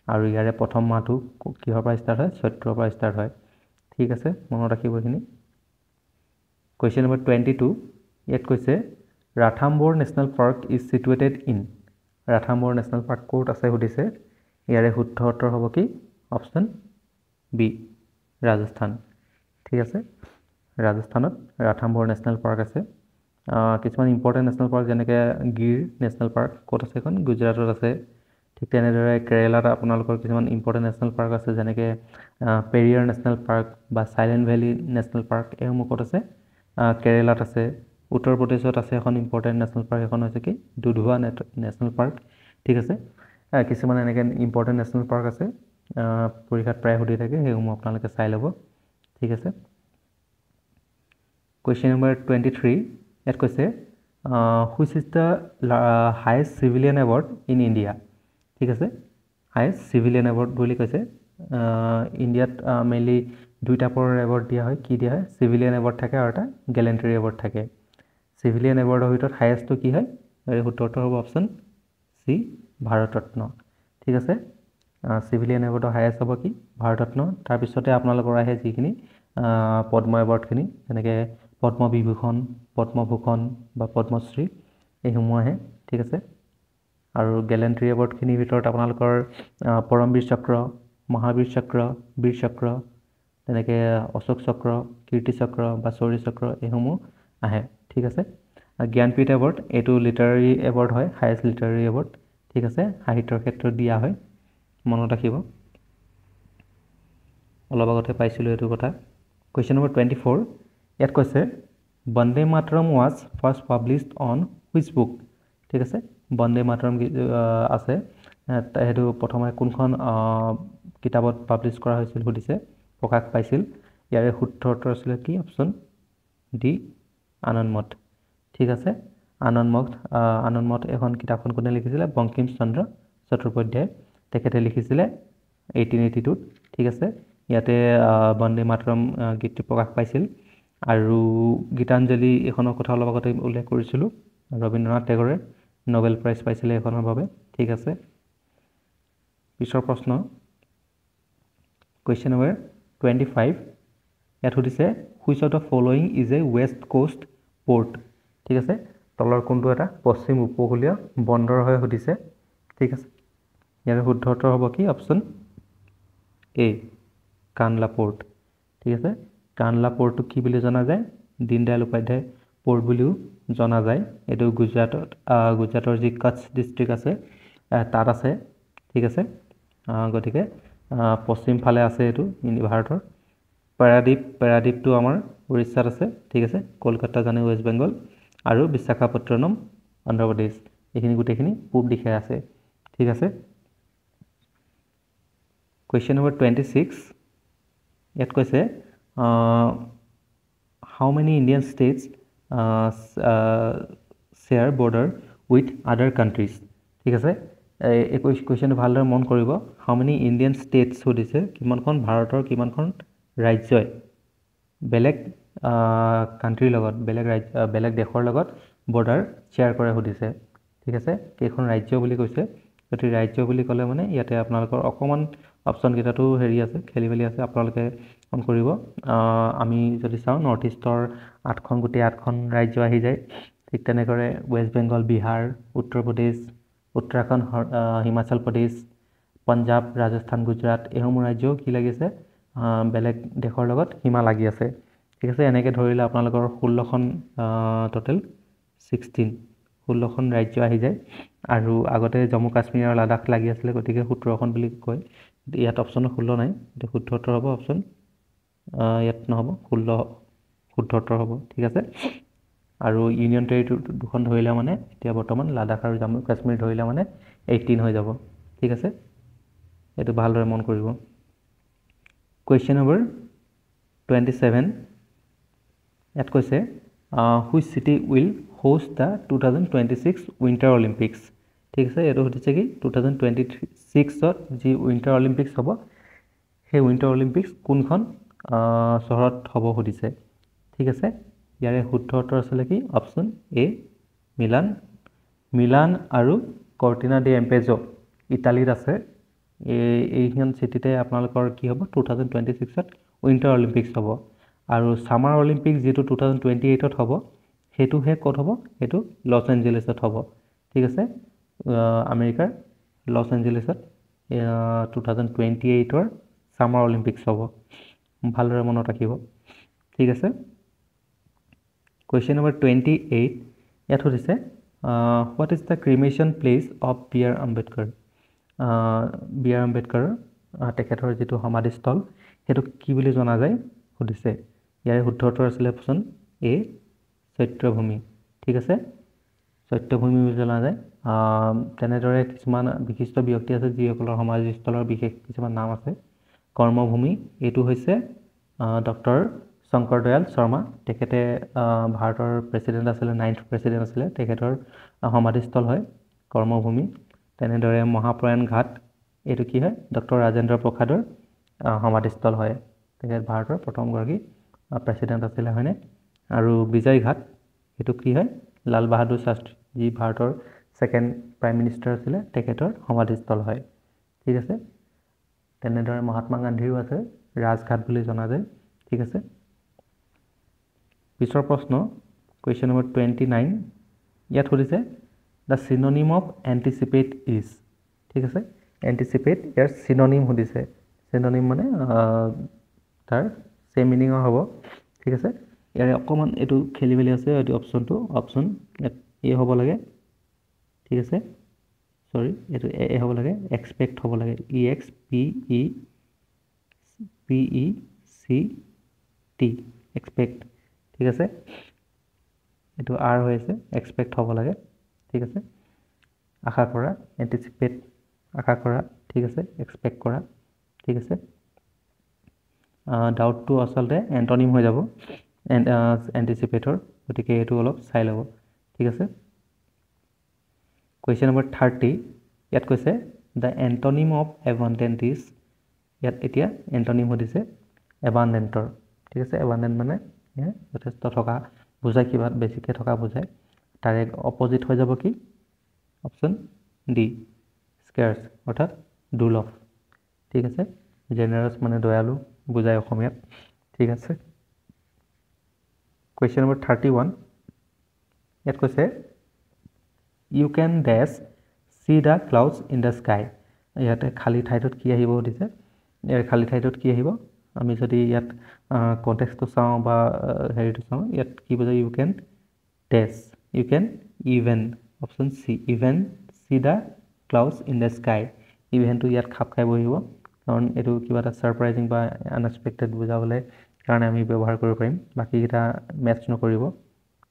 আৰু ইয়াৰে প্ৰথম মাহটো কিহৰ পৰা ষ্টাৰ্ট হয় চৈত্ৰৰ পৰা ষ্টাৰ্ট হয় ঠিক আছে মনত ৰাখিব এইখিনি কুৱেশ্যন নম্বৰ 22 ইয়াত কৈছে Ranthambore national park is situated in Ranthambore national park ক'ত আছে সুধিছে ইয়াৰে শুদ্ধ উত্তৰ হ'ব কি অপশ্যন বি ৰাজস্থান ঠিক আছে ৰাজস্থানত ৰাথাম্বৰ নেশ্যনেল পাৰ্ক আছে কিছুমান ইম্পৰ্টেণ্ট নেশ্যনেল পাৰ্ক যেনেকৈ গিৰ নেশ্যনেল পাৰ্ক ক'ত আছে এখন গুজৰাটত আছে ঠিক তেনেদৰে কেৰেলাত আপোনালোকৰ কিছুমান ইম্পৰ্টেণ্ট নেশ্যনেল পাৰ্ক আছে যেনেকৈ পেৰিয়াৰ নেশ্যনেল পাৰ্ক বা চাইলেণ্ট ভেলী নেশ্যনেল পাৰ্ক এইসমূহ ক'ত আছে কেৰেলাত আছে উত্তৰ প্ৰদেশত আছে এখন ইম্পৰ্টেণ্ট নেশ্যনেল পাৰ্ক এখন হৈছে কি দুধৱা নেশ্যনেল পাৰ্ক ঠিক আছে কিছুমান এনেকৈ ইম্পৰ্টেণ্ট নেশ্যনেল পাৰ্ক আছে পৰীক্ষাত প্ৰায় সুধি থাকে সেইসমূহ আপোনালোকে চাই ল'ব ঠিক আছে কুৱেশ্যন নম্বৰ 23 ইয়াত কৈছে which is the highest civilian award in India ঠিক আছে হায়েষ্ট চিভিলিয়ান এৱাৰ্ড বুলি কৈছে ইণ্ডিয়াত মেইনলি দুইটা পৰৰ এৱাৰ্ড দিয়া হয় কি দিয়া হয় চিভিলিয়ান এৱাৰ্ড থাকে আৰু এটা গেলেণ্টাৰী এৱাৰ্ড থাকে চিভিলিয়ান এৱাৰ্ডৰ ভিতৰত হায়েষ্টটো কি হয় শুদ্ধটো হ'ব অপশ্যন চি ভাৰতৰত্ন ঠিক আছে চিভিলিয়ান এৱাৰ্ডৰ হায়েষ্ট হ'ব কি ভাৰতৰত্ন তাৰপিছতে আপোনালোকৰ আহে যিখিনি পদ্ম এৱাৰ্ডখিনি যেনেকৈ পদ্মবিভূষণ পদ্মভূষণ বা পদ্মশ্ৰী এইসমূহ আহে ঠিক আছে আৰু গেলেণ্টাৰী এৱাৰ্ডখিনিৰ ভিতৰত আপোনালোকৰ পৰমবীৰ চক্ৰ মহাবীৰ চক্ৰ বীৰ চক্ৰ তেনেকৈ অশোক চক্ৰ কীৰ্তি চক্ৰ বা শৌৰ্য চক্ৰ এইসমূহ আহে ঠিক আছে জ্ঞানপীঠ এৱাৰ্ড এইটো লিটাৰেৰী এৱাৰ্ড হয় হায়েষ্ট লিটাৰেৰী এৱাৰ্ড ঠিক আছে সাহিত্যৰ ক্ষেত্ৰত দিয়া হয় মনত ৰাখিব অলপ আগতে পাইছিলোঁ এইটো কথা কুৱেশ্যন নম্বৰ 24 ইয়াত কৈছে Vande Mataram was first published on which book ঠিক আছে বন্দে মাতৰম আছে সেইটো প্ৰথমে কোনখন কিতাপত পাব্লিছ কৰা হৈছিল সুধিছে প্ৰকাশ পাইছিল ইয়াৰে শুদ্ধ উত্তৰ আছিলে কি অপশ্যন ডি আনন্দমঠ ঠিক আছে আনন্দমঠ এখন কিতাপখন কোনে লিখিছিলে বংকিম চন্দ্ৰ চট্টোপাধ্যায় তেখেতে লিখিছিলে 1882 ঠিক আছে ইয়াতে বন্দে মাতৰম গীতটো প্ৰকাশ পাইছিল আৰু গীতাঞ্জলি এইখনৰ কথা অলপ আগতে উল্লেখ কৰিছিলোঁ ৰবীন্দ্ৰনাথ টেগৰে নোবেল প্ৰাইজ পাইছিলে এইখনৰ বাবে ঠিক আছে পিছৰ প্ৰশ্ন কুৱেশ্যন নম্বৰ 25 ইয়াত সুধিছে which of the following is a west coast port ঠিক আছে তলৰ কোনটো এটা পশ্চিম উপকূলীয় বন্দৰ হৈ সুধিছে ঠিক আছে ইয়াৰ শুদ্ধ উত্তৰ হ'ব কি অপশ্যন এ কানলা পোৰ্ট ঠিক আছে কানলা পোৰ্টটো কি বুলি জনা যায় দীনদয়াল উপাধ্যায় পোৰ্ট বুলিও জনা যায় এইটো গুজৰাটৰ যি কচ্ছ ডিষ্ট্ৰিক্ট আছে তাত আছে ঠিক আছে গতিকে পশ্চিম ফালে আছে এইটো ভাৰতৰ পেৰাদ্বীপটো আমাৰ উৰিষ্যাত আছে ঠিক আছে কলকাতা জানে ৱেষ্ট বেংগল আৰু বিশাখাপট্টনম অন্ধ্ৰপ্ৰদেশ এইখিনি গোটেইখিনি পূব দিশে আছে ঠিক আছে question number 26 ইয়াত কৈছে how many Indian states share border with other countries ঠিক আছে এই কোৱেশ্চনটো ভালদৰে মন কৰিব how many Indian states সুধিছে কিমানখন ভাৰতৰ কিমানখন ৰাজ্যই বেলেগ কান্ট্ৰিৰ লগত বেলেগ দেশৰ লগত বৰ্ডাৰ শ্বেয়াৰ কৰে সুধিছে ঠিক আছে কেইখন ৰাজ্য বুলি কৈছে যদি ৰাজ্য বুলি ক'লে মানে ইয়াতে আপোনালোকৰ অকমান অপচন কেইটাটো হেৰি আছে খেলিমেলি আছে আপোনালোকে অন কৰিব আমি যদি চাওঁ নৰ্থ ইষ্টৰ 8খন গোটেই 8খন ৰাজ্য আহি যায় ঠিক তেনেকৈ ৱেষ্ট বেংগল বিহাৰ উত্তৰ প্ৰদেশ উত্তৰাখণ্ড হিমাচল প্ৰদেশ পঞ্জাৱ ৰাজস্থান গুজৰাট এইসমূহ ৰাজ্য কি লাগিছে বেলেগ দেশৰ লগত সীমা লাগি আছে ঠিক আছে এনেকৈ ধৰিলে আপোনালোকৰ 16খন টোটেল 16খন ৰাজ্য আহি যায় আৰু আগতে জম্মু কাশ্মীৰ আৰু লাডাখ লাগি আছিলে গতিকে 17খন বুলি কয় ইয়াত অপচন 16 নাই এটা শুদ্ধতৰ হ'ব অপচন ইয়াত নহ'ব 16 হ'ব ঠিক আছে আৰু ইউনিয়ন টেৰিটৰি দুখন ধৰিলে মানে এতিয়া বৰ্তমান লাডাখ আৰু জম্মু কাশ্মীৰ ধৰিলে মানে 18 হৈ যাব ঠিক আছে এটো ভালদৰে মন কৰিব question number 27 ইয়াত কৈছে which city will host the 2026 winter olympics ঠিক আছে এটো হতিছে কি 2026 ত যি উইন্টাৰ অলিম্পিক্স হ'ব সেই উইন্টাৰ অলিম্পিক্স কোনখন চহৰত হ'ব হতিছে ঠিক আছে ইয়াৰে শুদ্ধ উত্তৰ আছিল কি অপচন এ মিলান আৰু কৰ্টিনা ডি এম্পেজো ইটালীত আছে এইখন চিটিতে আপোনালোকৰ কি হ'ব 2026 ত উইন্টাৰ অলিম্পিক্স হ'ব আৰু সামাৰ অলিম্পিক্স যেটো 2028 ত হ'ব হেতু হে ক'ত হ'ব হেতু লছ এঞ্জেলেছত হ'ব ঠিক আছে আমেৰিকাৰ লছ এঞ্জেলেছত 2028 ৰ সামাৰ অলিম্পিক্স হ'ব ভালদৰে মনত ৰাখিব ঠিক আছে question number 28 ইয়াত হতিছে what is the cremation place of B.R. Ambedkar B.R. Ambedkar তেখেতৰ যেটো সমাধিস্থল হেতু কি বুলি জনা যায় হতিছে ইয়াৰ শুদ্ধ উত্তৰ আছিল অপচন এ সত্যভূমি ঠিক আছে সত্যভূমি বুলি জনা যায় তেনেদৰে কিছুমান বিশিষ্ট ব্যক্তি আছে যিসকলৰ সমাধিস্থলৰ বিশেষ কিছুমান নাম আছে কৰ্মভূমি এটো হৈছে ডক্টৰ শংকৰ দয়াল শৰ্মা তেখেতে ভাৰতৰ প্ৰেসিডেন্ট আছিল 9th প্ৰেসিডেন্ট আছিল তেখেতৰ সমাধিস্থল হয় কৰ্মভূমি তেনেদৰে মহাপ্ৰয়াণ ঘাট এটো কি হয় ডক্টৰ ৰাজেন্দ্ৰ প্ৰসাদৰ সমাধিস্থল হয় তেখেত ভাৰতৰ প্ৰথম গৰাকী প্ৰেসিডেন্ট আছিল হয়নে আৰু বিজয় ঘাট এটো কি হয় লাল বাহাদুৰ শাস্ত্ৰী যি ভাৰতৰ সেকেন্ড প্ৰাইম মিনিষ্টাৰ আছিল তেখেতৰ সমাধিস্থল হয় ঠিক আছে তেনেদৰে মহাত্মা গান্ধীৰো আছে ৰাজঘাট বুলি জনা যায় ঠিক আছে পিছৰ প্ৰশ্ন question number 29 ইয়াত হলিছে the synonym of anticipate is ঠিক আছে anticipate ইয়াৰ synonym হলিছে synonym মানে তাৰ same meaning হ'ব ঠিক আছে ইয়াৰ অকমান এটো খেলিমেলি আছে এটো অপচনটো অপচন এ হ'ব লাগে ঠিক আছে সৰি এটো এ হ'ব লাগে expect হ'ব লাগে e x p e c t expect ঠিক আছে এটো r হৈ আছে expect হ'ব লাগে ঠিক আছে আশা কৰা anticipate আশা কৰা ঠিক আছে expect কৰা ঠিক আছে ডাউট টু আসলতে এন্টোনিম হৈ যাব anticipator গতিকে এটো অলপ চাই লব ঠিক আছে question number 30 ইয়াত কৈছে the antonym of abundant is ইয়াত এতিয়া এন্টোনিম হদিছে abundantor ঠিক আছে abundant মানে যথেষ্ট থকা বুজায় কিবা বেছিকে থকা বুজায় তার এক অপোজিট হৈ যাব কি অপশন ডি scarce অর্থাৎ দুৰ্লভ ঠিক আছে generous মানে দয়ালু বুজায় অসমীয়াত ঠিক আছে question number 31 ইয়াত কৈছে you can dash see the clouds in the sky ইয়াতে খালি ঠাইটোত কি আহিব দিছে ইয়াৰ খালি ঠাইটোত কি আহিব আমি যদি ইয়াত কনটেক্সটটো চাওঁ বা হেৰিটো চাওঁ ইয়াত কি বুজায় you can dash you can even option c even see the clouds in the sky ইভেন্টটো ইয়াত খাপ খাই বহিব কাৰণ এটো কিবা এটা সাৰপ্ৰাইজিং বা আনএক্সপেক্টেড বুজাবলৈ কাৰণে আমি ব্যৱহাৰ কৰিব পাৰিম বাকিকেইটা মেটচ নকৰিব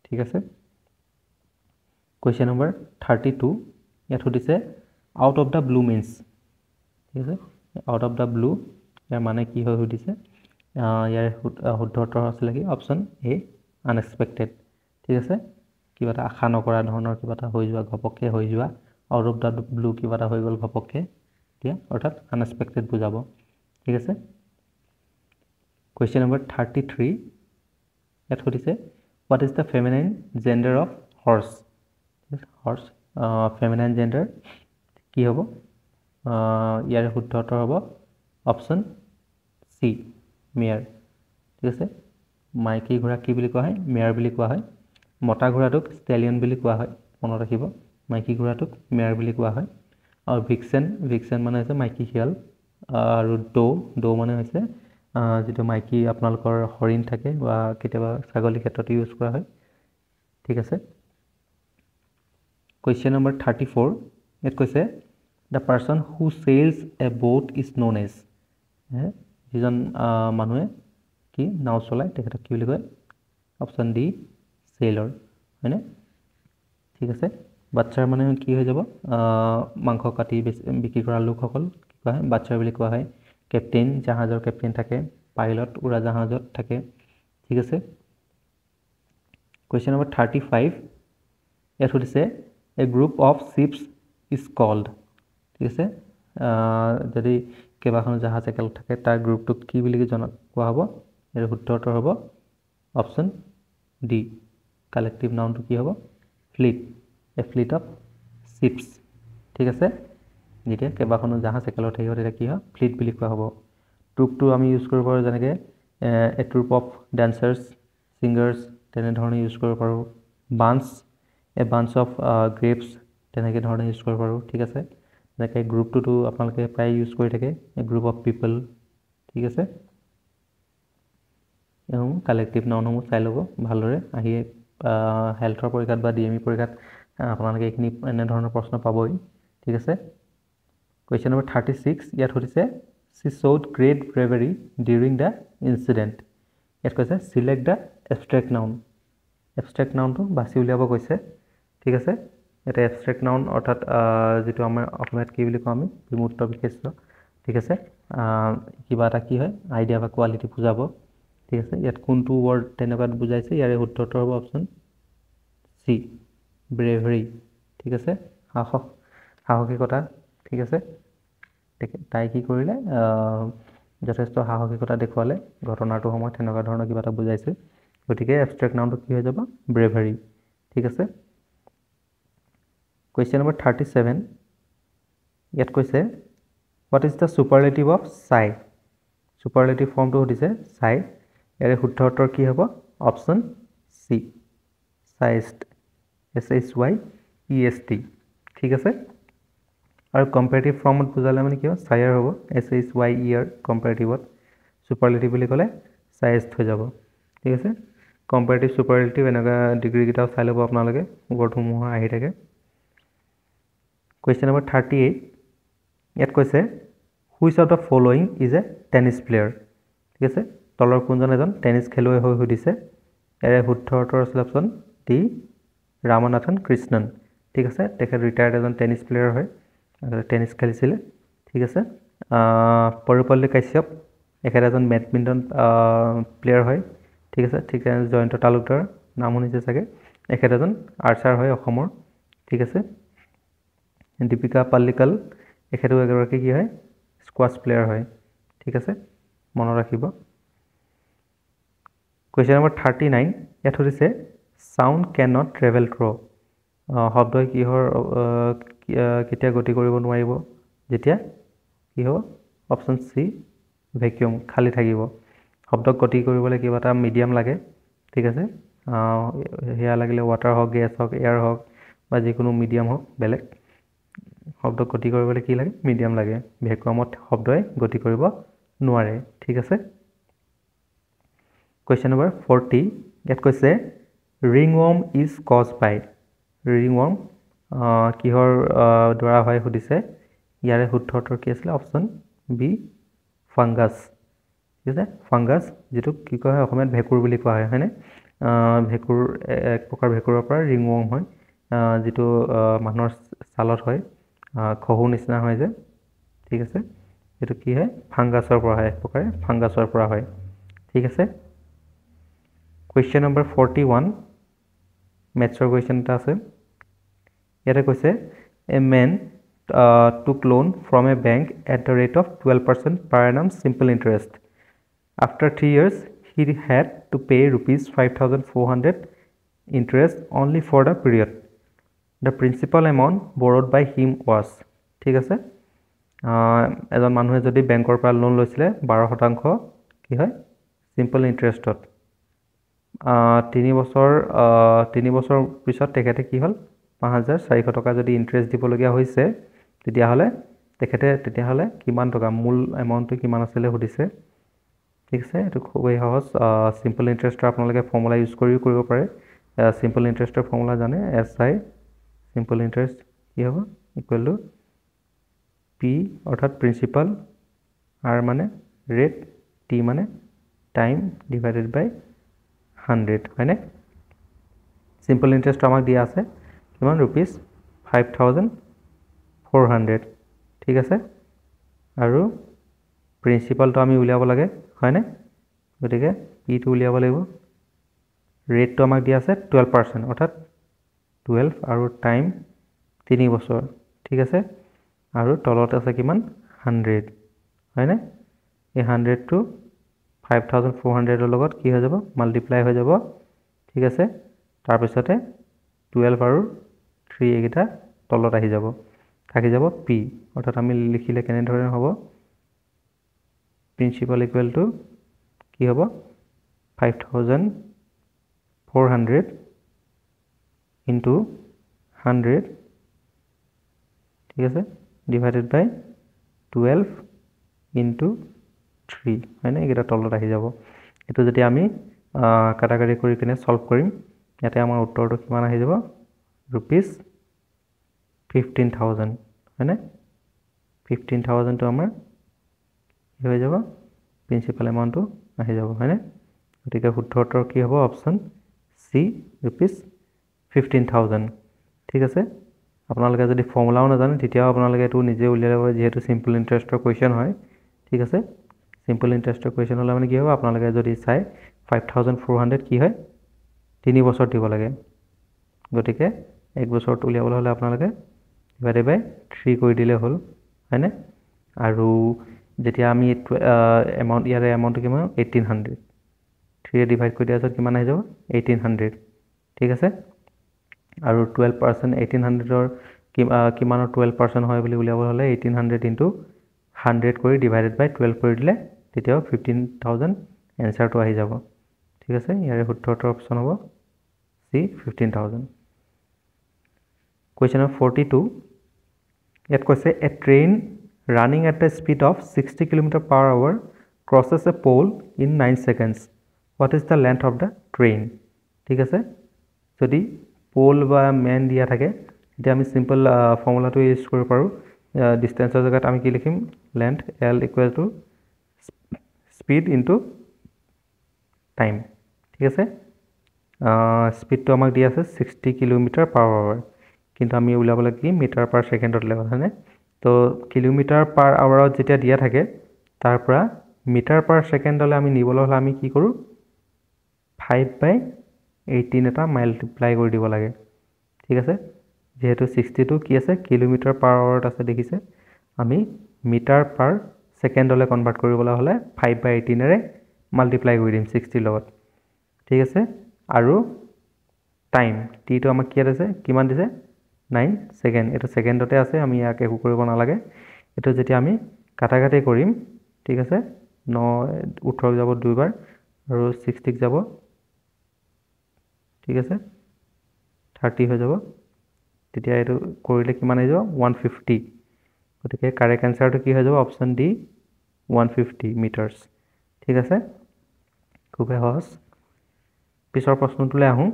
ঠিক আছে কুৱেশ্যন নম্বৰ 32 ইয়াত সুধিছে out of the blue means ঠিক আছে আউট অফ দ্য ব্লু ইয়াৰ মানে কি হয় সুধিছে ইয়াৰ শুদ্ধ উত্তৰ আছিলে কি অপশ্যন এ আনএক্সপেক্টেড ঠিক আছে কিবা এটা আশা নকৰা ধৰণৰ কিবা এটা হৈ যোৱা ঘপককৈ হৈ যোৱা আউট অফ দ্য ব্লু কিবা এটা হৈ গ'ল ঘপককৈ এতিয়া অৰ্থাৎ আনএক্সপেক্টেড বুজাব ঠিক আছে কুৱেশ্যন নম্বৰ 33 ইয়াত সুধিছে what is the feminine gender of horse horse feminine gender কি হ'ব ইয়াৰ শুদ্ধ উত্তৰ হ'ব অপশ্যন চি মেয়াৰ ঠিক আছে মাইকী ঘোঁৰা কি বুলি কোৱা হয় মেয়াৰ বুলি কোৱা হয় মতা ঘোঁৰাটোক ষ্টেলিয়ন বুলি কোৱা হয় মনত ৰাখিব মাইকী ঘোঁৰাটোক মেয়াৰ বুলি কোৱা হয় আৰু ভিক্সেন মানে হৈছে মাইকী শিয়াল আৰু দৌ মানে হৈছে যিটো মাইকী আপোনালোকৰ হৰিণ থাকে বা কেতিয়াবা ছাগলীৰ ক্ষেত্ৰত ইউজ কৰা হয় ঠিক আছে কুৱেশ্যন নম্বৰ 34 ইয়াত কৈছে the person who sails a boat is known as যিজন মানুহে কি নাও চলায় তেখেতক কি বুলি কয় অপশ্যন ডি চেইলৰ হয়নে ঠিক আছে বাচ্চাৰ মানে কি হৈ যাব মাংস কাটি বিক্ৰী কৰা লোকসকল কি কোৱা হয় বাচ্চাৰ বুলি কোৱা হয় কেপ্টেইন জাহাজৰ কেপ্টেইন থাকে পাইলট উৰাজাহাজত থাকে ঠিক আছে কুৱেশ্যন নম্বৰ 35 ইয়াত সুধিছে এ গ্ৰুপ অফ শিপছ ইজ কল্ড ঠিক আছে যদি কেইবাখনো জাহাজ একেলগে থাকে তাৰ গ্ৰুপটোক কি বুলি কোৱা হ'ব ইয়াৰ শুদ্ধ উত্তৰ হ'ব অপশ্যন ডি কালেক্টিভ নাউনটো কি হ'ব ফ্লিট এ ফ্লিট অফ শিপছ ঠিক আছে যেতিয়া কেইবাখনো জাহাজ একেলগে থাকিব তেতিয়া কি হয় ফ্লিট বুলি কোৱা হ'ব ট্ৰুপটো আমি ইউজ কৰিব পাৰোঁ যেনেকৈ এ ট্ৰুপ অফ ডেন্সাৰ্ছ ছিংগাৰ্ছ তেনেধৰণে ইউজ কৰিব পাৰোঁ এ বাঞ্চ অফ গ্ৰেপছ তেনেকৈ ধৰণে ইউজ কৰিব পাৰোঁ ঠিক আছে যেনেকৈ গ্ৰুপটোতো আপোনালোকে প্ৰায় ইউজ কৰি থাকে এ গ্ৰুপ অফ পিপল ঠিক আছে এইসমূহ কালেক্টিভ নাউনসমূহ চাই ল'ব ভালদৰে আহি হেল্থৰ পৰীক্ষাত বা DME পৰীক্ষাত আপোনালোকে এইখিনি এনেধৰণৰ প্ৰশ্ন পাবই ঠিক আছে কুৱেশ্যন নম্বৰ 36 ইয়াত সুধিছে she showed great bravery during the incident ইয়াত কৈছে select the abstract nounটো বাছি উলিয়াব কৈছে ঠিক আছে এটা abstract noun অৰ্থাৎ যিটো আমাৰ অসমীয়াত কি বুলি কওঁ আমি বিমূৰ্ত বিশেষ্য ঠিক আছে কিবা এটা কি হয় আইডিয়া বা কোৱালিটি বুজাব ঠিক আছে ইয়াত কোনটো ৱৰ্ড তেনেকুৱাত বুজাইছে ইয়াৰে শুদ্ধ উত্তৰ হ'ব অপশ্যন চি ব্ৰেভেৰী ঠিক আছে সাহসিকতা ঠিক আছে তাই কি কৰিলে যথেষ্ট সাহসিকতা দেখুৱালে ঘটনাটোৰ সময়ত তেনেকুৱা ধৰণৰ কিবা এটা বুজাইছে গতিকে এবষ্ট্ৰেক্ট নাউনটো কি হৈ যাব ব্ৰেভেৰী ঠিক আছে কুৱেশ্যন নম্বৰ 37 ইয়াত কৈছে what is the superlative of চাই ছুপাৰলেটিভ ফৰ্মটো সুধিছে চাই ইয়াৰে শুদ্ধ উত্তৰ কি হ'ব অপশ্যন চি চাইষ্ট SHYEST ঠিক আছে আৰু কম্পেৰেটিভ ফৰ্মত বুজালে মানে কি হ'ব চায়াৰ হ'ব SHYER কম্পেৰেটিভত ছুপাৰলেটিভ বুলি ক'লে চাইষ্ট হৈ যাব ঠিক আছে কম্পেৰেটিভ ছুপাৰলেটিভ এনেকুৱা ডিগ্ৰীকেইটাও চাই ল'ব আপোনালোকে ৱৰ্ডসমূহ আহি থাকে কুৱেশ্যন নম্বৰ 38 ইয়াত কৈছে which of the following is A tennis player ঠিক আছে তলৰ কোনজন এজন টেনিছ খেলুৱৈ হৈ সুধিছে ইয়াৰে শুদ্ধ উত্তৰ আছিল অপশ্যন ডি ৰামনাথন কৃষ্ণন ঠিক আছে তেখেত ৰিটায়াৰ্ড এজন টেনিছ প্লেয়াৰ হয় টেনিছ খেলিছিলে ঠিক আছে পৰুপল্লী কাশ্যপ এখেত এজন বেডমিণ্টন প্লেয়াৰ হয় ঠিক আছে ঠিক আছে জয়ন্ত তালুকদাৰ নাম শুনিছে চাগে এখেত এজন আৰ্চাৰ হয় অসমৰ ঠিক আছে দীপিকা পাল্লিকাল এখেতো এগৰাকী কি হয় স্কোৱাছ প্লেয়াৰ হয় ঠিক আছে মনত ৰাখিব কুৱেশ্যন নম্বৰ 39 ইয়াত সুধিছে sound can not travel through শব্দই কিহৰ কেতিয়া গতি কৰিব নোৱাৰিব যেতিয়া কি হ'ব অপশ্যন চি ভেকিউম খালী থাকিব শব্দক গতি কৰিবলৈ কিবা এটা মিডিয়াম লাগে ঠিক আছে সেয়া লাগিলে ৱাটাৰ হওক গেছ হওক এয়াৰ হওক বা যিকোনো মিডিয়াম হওক বেলেগ শব্দক গতি কৰিবলৈ কি লাগে মিডিয়াম লাগে ভেকুৱামত শব্দই গতি কৰিব নোৱাৰে ঠিক আছে কুৱেশ্যন নম্বৰ 40 ইয়াত কৈছে ringworm is cause by ringworm কিহৰ দ্বাৰা হয় সুধিছে ইয়াৰে শুদ্ধ উত্তৰ কি আছিলে অপশ্যন বি ফাংগাছ ঠিক আছে ফাংগাছ যেটো কি কয় অসমীয়াত ভেঁকুৰ বুলি কোৱা হয় হয়নে ভেঁকুৰ এক প্ৰকাৰ ভেঁকুৰৰ পৰা ৰিংৱৰ্ম হয় যেটো মানুহৰ ছালত হয় খহু নিচিনা হয় যে ঠিক আছে এটো কি হয় ফাংগাছৰ পৰা হয় এক প্ৰকাৰে ফাংগাছৰ পৰা হয় ঠিক আছে কোৱেশ্চন নম্বৰ 41 মেথছৰ কোৱেশ্চন এটা আছে ইয়াতে কৈছে এ man took loan from a bank at the rate of 12% per annum simple interest after 3 years he had to pay rupees 5400 interest only for the period the principal amount borrowed by him was ঠিক আছে এজন মানুহে যদি বেংকৰ পৰা loan লৈছিলে 12% কি হয় সিম্পল ইন্টাৰেষ্টত 3 বছৰ পিছত তেখেতে কি হল 5400 টকা যদি ইন্টাৰেষ্ট দিবলগীয়া হৈছে তেতিয়াহলে কিমান টকা মূল এমাউন্টটো কিমান আছিল সুধিছে ঠিক আছে এটো খুবই সহজ সিম্পল ইন্টাৰেষ্টৰ আপোনালোকে ফৰ্মুলা ইউজ কৰিব পাৰে সিম্পল ইন্টাৰেষ্টৰ ফৰ্মুলা জানে SI সিম্পল ইন্টাৰেষ্ট কি হ'ব ইকুৱেল টু P অৰ্থাৎ প্ৰিন্সিপাল R মানে ৰেট T মানে টাইম ডিভাইডেড বাই 100 হয়নে সিম্পল ইন্টাৰেষ্ট আমাক দিয়া আছে কিমান रुपीस 5400 ঠিক আছে আৰু প্ৰিন্সিপালটো আমি উলিয়াব লাগে হয়নে গতিকে P টো উলিয়াব লাগিব ৰেটটো আমাক দিয়া আছে 12% অৰ্থাৎ 12 আৰু টাইম 3 বছৰ ঠিক আছে আৰু তলত আছে কিমান 100 হয়নে এই 100 টো 5400 ৰ লগত কি হৈ যাব মাল্টিপ্লাই হৈ যাব ঠিক আছে তাৰ পিছতে 12 আৰু 3 এগিটা তলত আহি যাব থাকি যাব P অৰ্থাৎ আমি লিখিলে কেনে ধৰণে হ'ব প্ৰিন্সিপাল ইকুৱেল টু কি হ'ব 5400 into 100 ঠিক আছে divided by 12 into 3 হয়নে এটা তলত আহি যাব এটো যদি আমি কাটাকাটি কৰি কিনে সলভ কৰিম ইয়াতে আমাৰ উত্তৰটো কিমান আহি যাব rupees 15000 হয়নে 15000 টো আমাৰ কি হৈ যাব প্ৰিন্সিপাল এমাউন্টটো আহি যাব হয়নে গতিকে শুদ্ধ উত্তৰ কি হ'ব অপচন সি rupees 15000 ঠিক আছে আপোনালোকে যদি ফৰ্মুলাও নাজানে তেতিয়া আপোনালোকে এটো নিজে উলিয়াই ল'ব যেহেতু সিম্পল ইন্টাৰেষ্টৰ কোৱেশ্চন হয় ঠিক আছে সিম্পল ইন্টাৰেষ্টৰ কোৱেশ্চন হলে মানে কি হ'ব আপোনালোকে যদি চাই 5400 কি হয় 3 বছৰ দিব লাগে গতিকে 1 বছৰত উলিয়াবলৈ হলে আপোনালোকে divided by 3 কৰি দিলে হল হয়নে আৰু যেতিয়া আমি এমাউন্ট ইয়াৰে এমাউন্টটো কিমান 1800 3 এ ডিভাইড কৰি দিয়াৰ পিছত কিমান আহি যাব 1800 ঠিক আছে আৰু 12% 1800 ৰ কিমানৰ 12% হয় বুলি উলিয়াব হলে 1800 into 100 কৰি ডিভাইডেড বাই 12 কৰি দিলে তেতিয়া 15000 এনসাৰটো আহি যাব ঠিক আছে ইয়াৰে শুদ্ধ উত্তৰ অপচন হ'ব সি 15000 Question number 42 ইয়াত কৈছে a train running at the speed of 60 km/h crosses a pole in 9 seconds what is the length of the train ঠিক আছে যদি পোল বা মেন দিয়া থাকে এতিয়া আমি সিম্পল ফৰ্মুলাটো ইউজ কৰিব পাৰো ডিসটেন্সৰ জায়গাত আমি কি লিখিম length l = speed into time ঠিক আছে স্পিডটো আমাক দিয়া আছে 60 km/h কিন্তু আমি উলাবলৈ কি মিটাৰ পাৰ সেকেন্ডত লেখা হয়নে তো কিলোমিটাৰ পাৰ আৱাৰত যেতিয়া দিয়া থাকে তাৰ পৰা মিটাৰ পাৰ সেকেন্ডলৈ আমি নিবলৈ হলে আমি কি কৰো 5/18 এটা মাল্টিপ্লাই কৰি দিব লাগে ঠিক আছে যেহেতু 62 কি আছে কিলোমিটাৰ পাৰ আৱাৰত আছে দেখিছে আমি মিটাৰ পাৰ সেকেন্ডলৈ কনভাৰ্ট কৰিবলৈ হলে 5/18 এৰে মাল্টিপ্লাই কৰি দিম 60 লগত ঠিক আছে আৰু টাইম টি টো আমাক কি আছে কিমান দিছে 9 সেকেন্ড এটা সেকেন্ডতে আছে আমি ইয়াক একো কৰিব নালাগে এটো যেতিয়া আমি কাটাকাটি কৰিম ঠিক আছে 9 18 যাব দুইবাৰ আৰু 60 যাব ঠিক আছে 30 হৈ যাব তেতিয়া এটো কৰিলে কিমান হৈ যাব 150 গতিকে কাৰেক্ট আনসাৰটো কি হৈ যাব অপচন ডি 150 মিটাৰছ ঠিক আছে খুব সহজ পিছৰ প্ৰশ্নটোলৈ আহো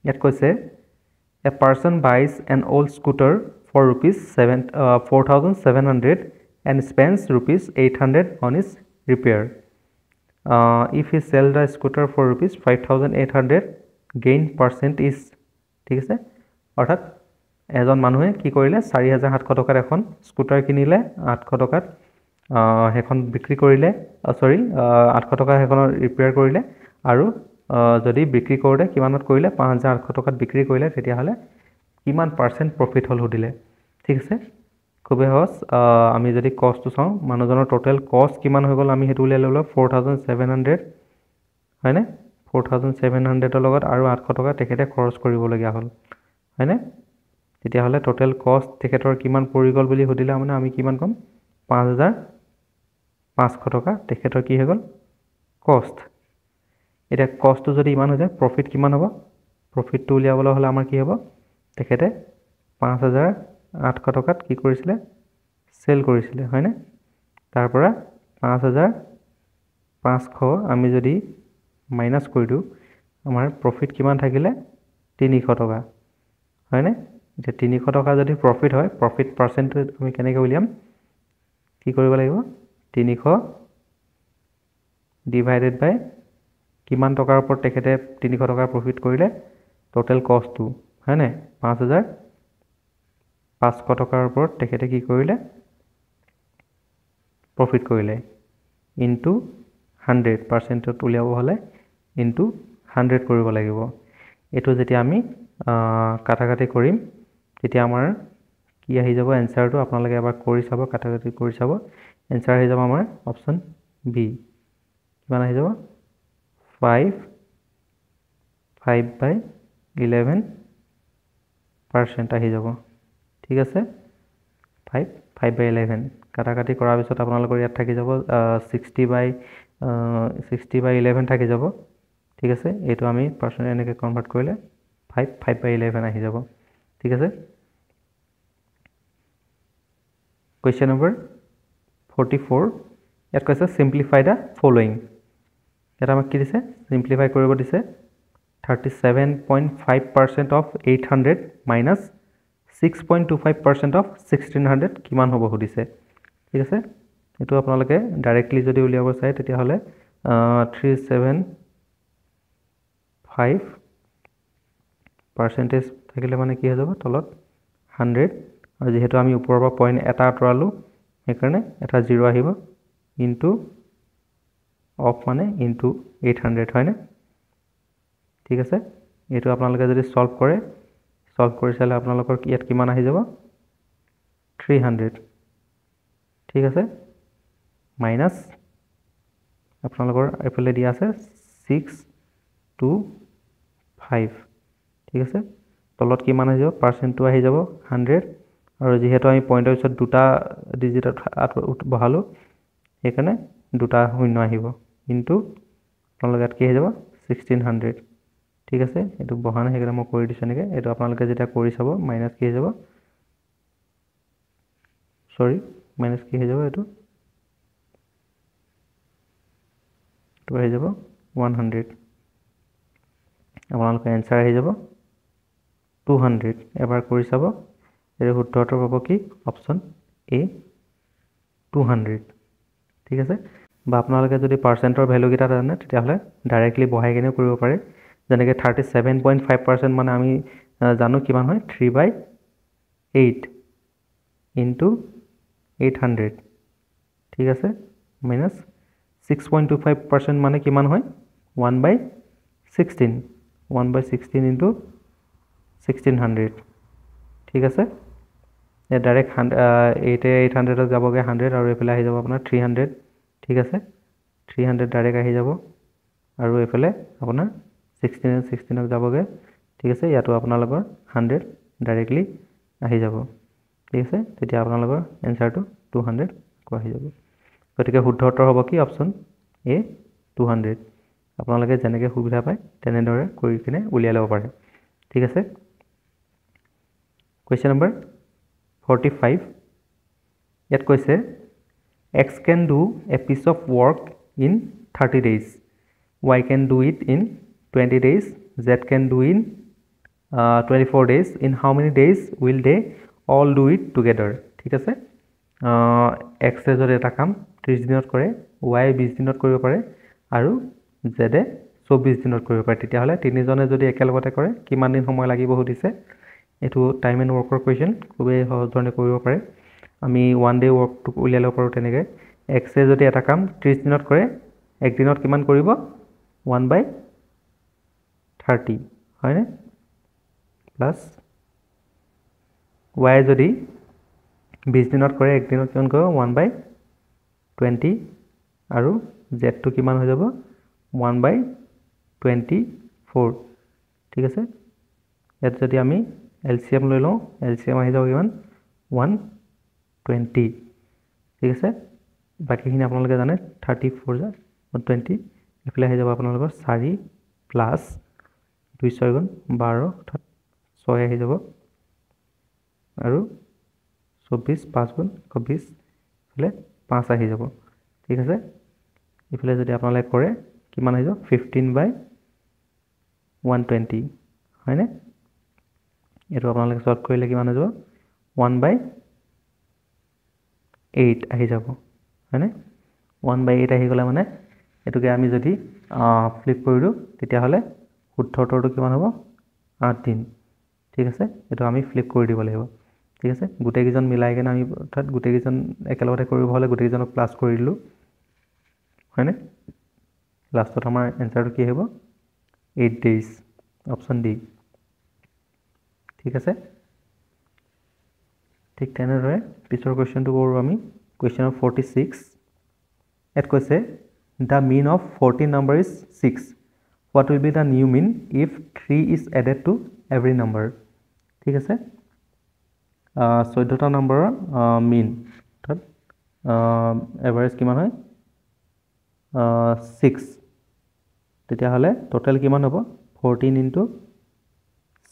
ইয়াত কৈছে a person buys an old scooter for rupees 4700 and spends rupees 800 on its repair if he sell the scooter for rupees 5800 gain percent is ঠিক আছে অৰ্থাৎ এজন মানুহে কি কৰিলে 4700 টকাত এখন স্কুটাৰ কিনিলে 800 টকাত হেখন বিক্ৰী কৰিলে সৰি 800 টকা হেখন ৰিপেয়াৰ কৰিলে আৰু যদি বিক্ৰী কৰোতে কিমানত কৰিলে 5800 টকাত বিক্ৰী কৰিলে তেতিয়া হলে কিমান পাৰ্সেন্ট প্ৰফিট হল হদিলে ঠিক আছে খুবে হস আমি যদি কষ্টটো চাও মানুহজনৰ টোটাল কষ্ট কিমান হৈ গল আমি হেতু উলিয়াই ললো 4700 হয়নে 4700 ৰ লগত আৰু 800 টকা তেখেতে খৰচ কৰিব লগিয়া হল হয়নে তেতিয়া হলে টোটাল কষ্ট তেখেতৰ কিমান পৰি গল বুলি হদিলে মানে আমি কিমান কম 5500 টকা তেখেতৰ কি হৈ গল কষ্ট এটা কষ্টটো যদি ইমান হৈ যায় প্ৰফিট কিমান হ'ব প্ৰফিটটো উলিয়াবলৈ হলে আমাৰ কি হ'ব তেখেতে 5800 টকাত কি কৰিছিলে সেল কৰিছিলে হয়নে তাৰ পৰা 5500 আমি যদি মাইনাস কৰি দিও আমাৰ প্ৰফিট কিমান থাকিলে 300 টকা হয়নে যে 300 টকা যদি প্ৰফিট হয় প্ৰফিট পাৰ্সেন্ট আমি কেনেকৈ উলিয়াম কি কৰিব লাগিব 300 ডিভাইডেড বাই কিমান টকাৰ ওপৰত তেখেতে 300 টকা প্ৰফিট কৰিলে টোটাল কষ্টটো হয়নে 5500 টকাৰ ওপৰত তেখেতে কি কৰিলে প্ৰফিট কৰিলে ইনটু 100% উলিয়াব হলে ইনটু 100 কৰিব লাগিব এটো যেতিয়া আমি কাটাকাটি কৰিম তেতিয়া আমাৰ কি আহি যাব এনসাৰটো আপোনালোকে এবাৰ কৰি চাব কাটাকাটি কৰি চাব এনসাৰ আহি যাব আমাৰ অপচন বি কিমান আহি যাব 5/11% আহি যাব ঠিক আছে 5/11 কাটাকাটি কৰাৰ পিছত আপোনালোকৰ ইয়াত থাকি যাব 60/11 থাকি যাব ঠিক আছে এটো আমি পাৰ্সেন্ট এনেকৈ কনভাৰ্ট কৰিলে 5/11 আহি যাব ঠিক আছে question number 44 ইয়াত কৈছে simplify the following এটা আমাক কি দিছে simplify কৰিব দিছে 37.5% of 800 minus 6.25% of 1600 কিমান হ'ব হদিছে ঠিক আছে এটো আপোনালোকে ডাইৰেক্টলি যদি উলিয়াব চাই তেতিয়া হলে 375 থাকিলে মানে কি হৈ যাব তলত 100 আৰু যেহেতু আমি ওপৰৰ পৰা পইণ্ট এটা আঁতৰালো সেইকাৰণে এটা 0 আহিব ইনটু অফ মানে ইনটু 800 হয়নে ঠিক আছে এটো আপোনালোকে যদি সলভ কৰি চালে আপোনালোকৰ ইয়াত কিমান আহি যাব 300 ঠিক আছে মাইনাস আপোনালোকৰ এফালে দিয়া আছে 625 ঠিক আছে তলত কিমান আহি যাব পাৰ্সেন্টটো আহি যাব 100 আৰু যেহেতু আমি পইণ্টৰ পিছত দুটা ডিজিট বহালো সেইকাৰণে দুটা শূন্য আহিব ইনটু আপোনালোকে ইয়াত কি হৈ যাব 1600 ঠিক আছে এটো বহানে সেইকাৰণে মই কৰি দিছো নেকি এটো আপোনালোকে যেটা কৰি চাব মাইনাস কি হৈ যাব সৰি মাইনাস কি হৈ যাব এটো তো হৈ যাব 100 আপোনালোকৰ এনসাৰ আহি যাব 200 এবাৰ কৰি চাব এৰ উত্তৰটো পাব কি অপচন এ 200 ঠিক আছে বা আপোনালোকে যদি পাৰ্সেন্টৰ ভ্যালু কিটা জানে তেতিয়া হলে ডাইৰেক্টলি বহাই কিনে কৰিব পাৰে যেনেকৈ 37.5% মানে আমি জানো কিমান হয় 3/8 ইনটু 800 ঠিক আছে মাইনাস 6.25% মানে কিমান হয় 1/16 1/16 ইনটু 1600 ঠিক আছে এ ডাইৰেক্ট 800 যাবগে 100 আৰু এফালে আহি যাব আপোনাৰ 300 ঠিক আছে 300 ডাইৰেক্ট আহি যাব আৰু এফালে আপোনাৰ 16 যাবগে ঠিক আছে ইয়াতো আপোনালোকৰ 100 ডাইৰেক্টলি আহি যাব ঠিক আছে তেতিয়া আপোনালোকৰ এনসাৰটো 200 কো আহি যাব গতিকে শুদ্ধ উত্তৰ হ'ব কি অপচন এ 200 আপোনালোকে যেনেকৈ সুবিধা পায় তেনেদৰে কৰি কিনে উলিয়াই ল'ব পাৰে ঠিক আছে question number 45 ইয়াত কৈছে x can do a piece of work in 30 days y can do it in 20 days z can do in 24 days in how many days will they all do it together ঠিক আছে x এ যদি এটা কাম 30 দিনত কৰে y 20 দিনত কৰিব পাৰে আৰু জেডে 24 দিনত কৰিব পাৰে তেতিয়াহ'লে তিনিজনে যদি একেলগতে কৰে কিমান দিন সময় লাগিব সুধিছে এইটো টাইম এণ্ড ৱৰ্কৰ কুৱেশ্যন খুবেই সহজ ধৰণে কৰিব পাৰে আমি 1 ডে ৱৰ্কটো উলিয়াই ল'ব পাৰোঁ তেনেকৈ এক্সে যদি এটা কাম 30 দিনত কৰে একদিনত কিমান কৰিব 1/30 হয়নে প্লাছ y যদি 20 দিনত কৰে একদিনত কিমান কৰিব 1/20 আৰু জেডটো কিমান হৈ যাব 1/24 ঠিক আছে ইয়াত যদি আমি এলচিএম লৈ লওঁ এলচিএম আহি যাব কিমান 120 ঠিক আছে বাকীখিনি আপোনালোকে জানে 34 যা 120 এফালে আহি যাব আপোনালোকৰ 4 প্লাছ 2 6 গুণ 12 অৰ্থাৎ 6 আহি যাব আৰু 24 5 গুণ 20 এফালে 5 আহি যাব ঠিক আছে ইফালে যদি আপোনালোকে কৰে কিমান আহি যাব 15/120 হয়নে এইটো আপোনালোকে সলভ কৰিলে কিমান হৈ যাব 1/8 আহি যাব হয়নে 1/8 আহি গ'লে মানে এটোকে আমি যদি ফ্লিপ কৰি দিওঁ তেতিয়াহ'লে শুদ্ধৰটো কিমান হ'ব 8 দিন ঠিক আছে এইটো আমি ফ্লিপ কৰি দিব লাগিব ঠিক আছে গোটেইকেইজন মিলাই কেনে আমি অৰ্থাৎ গোটেইকেইজন একেলগতে কৰিব হ'লে গোটেইকেইজনক প্লাছ কৰি দিলোঁ হয়নে লাষ্টত আমাৰ এনসাৰটো কি আহিব 8 days অপশ্যন ডি ঠিক আছে ঠিক তেনেদৰে পিছৰ কুৱেশ্যনটো কৰোঁ আমি কুৱেশ্যন 46 ইয়াত কৈছে the mean of 14 number is 6 what will be the new mean if 3 is added to every number ঠিক আছে 14টা নম্বৰৰ মিন অৰ্থাৎ এভাৰেজ কিমান হয় 6 তেতিয়াহ'লে টোটেল কিমান হ'ব 14 into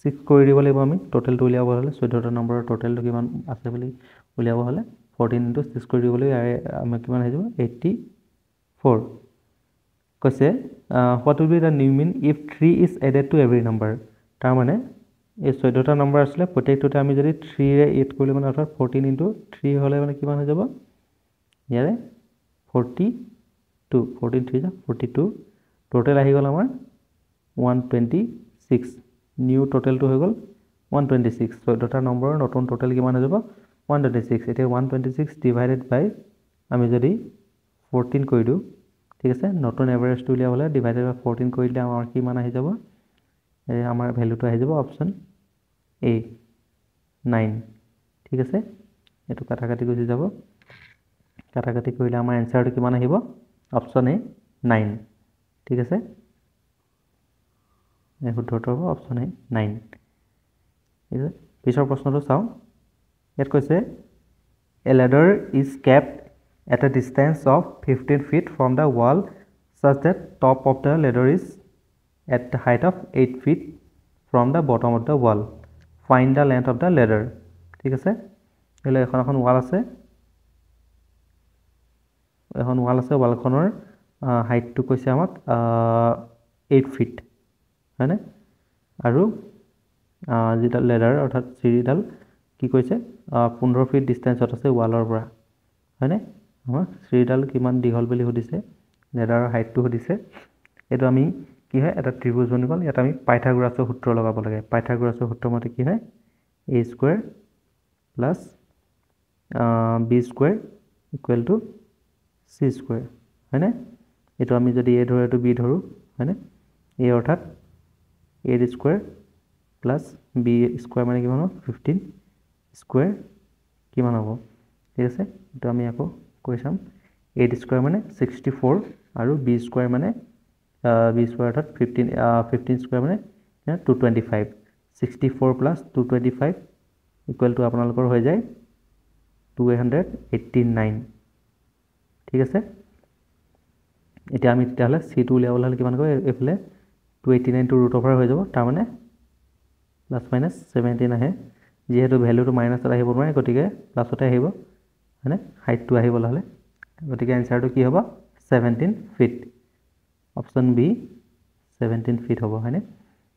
6 কৰি দিব লাগিব আমি টোটেলটো উলিয়াব হ'লে 14টা নম্বৰৰ টোটেলটো কিমান আছে বুলি উলিয়াব হ'লে 14 into 6 কৰি দিব লাগিব আমি কিমান হৈ যাব 84 কৈছে what will be the new mean if 3 is added to every number তাৰ মানে এই 14টা নম্বৰ আসলে প্ৰত্যেকটোতে আমি যদি 3 ৰে 8 কৰিলে মানে অৰ্থাৎ 14 into 3 হ'লে মানে কিমান হৈ যাব ইয়াৰে 42 14 3 যা 42 টোটেল আহি গ'ল আমাৰ 126 নিউ টোটেলটো হৈ গ'ল 126 14টা নম্বৰৰ নতুন টোটেল কিমান হৈ যাব 126 এতিয়া 126 ডিভাইডেড বাই আমি যদি 14 কৰি দিওঁ ঠিক আছে নতুন এভাৰেজটো উলিয়াবলৈ ডিভাইডেড বাই 14 কৰি দিলে আমাৰ কিমান আহি যাব আমাৰ ভ্যালুটো আহি যাব অপচন এ 9 ঠিক আছে এটো কাটাকাটি গুচি যাব কাটাকাটি কৰিলে আমাৰ এনসাৰটো কিমান আহিব অপচন এ 9 ঠিক আছে এই শুদ্ধটো হ'ব অপচন এ 9 ঠিক আছে পিছৰ প্ৰশ্নটো চাও ইয়াত কৈছে a ladder is kept at a distance of 15 feet from the wall such that top of the ladder is at the height of 8 feet from the bottom of the wall find the length of the ladder ঠিক আছে এলে এখন ওয়াল আছে ওয়ালখনৰ হাইটটো কৈছে আমাক 8 fit হয়নে আৰু যেটা লেডাৰ অৰ্থাৎ চিৰিডাল কি কৈছে 15 ফিট ডিসটেন্সত আছে ওয়ালৰ পৰা হয়নে আমাৰ চিৰিডাল কিমান দীঘল বুলি সুধিছে লেডাৰৰ হাইটটো সুধিছে এটো আমি কি হয় এটা ত্ৰিভুজ বনিব ইয়াত আমি পাইথাগোৰাছৰ সূত্ৰ লগাব লাগে পাইথাগোৰাছৰ সূত্ৰ মতে কি হয় a square plus b square equal to c square হয়নে এটো আমি যদি a ধৰো এটো b ধৰো হয়নে a অৰ্থাৎ a square plus b square মানে কিমান হ'ব 15 স্কয়াৰ কিমান হ'ব ঠিক আছে এটো আমি আকৌ কৈ চাম a স্কয়াৰ মানে 64 আৰু b স্কয়াৰ মানে b স্কয়াৰ অৰ্থাৎ 15 স্কয়াৰ মানে 225 64 plus 225 equal to আপোনালোকৰ হৈ যায় 289 ঠিক আছে এতিয়া আমি তেতিয়াহলে c2 উলিয়াবলৈ হলে কিমান কৰিব এফালে 289 টো ৰুট ওভাৰ হৈ যাব তাৰ মানে প্লাস মাইনাস 17 আহে যেহেতু ভ্যালুটো মাইনাসত আহিব নোৱাৰে গতিকে প্লাসতে আহিব মানে হাইটটো আহিবলৈ হলে গতিকে আনসাৰটো কি হ'ব 17 ফিট অপচন বি 17 ফিট হ'ব হয়নে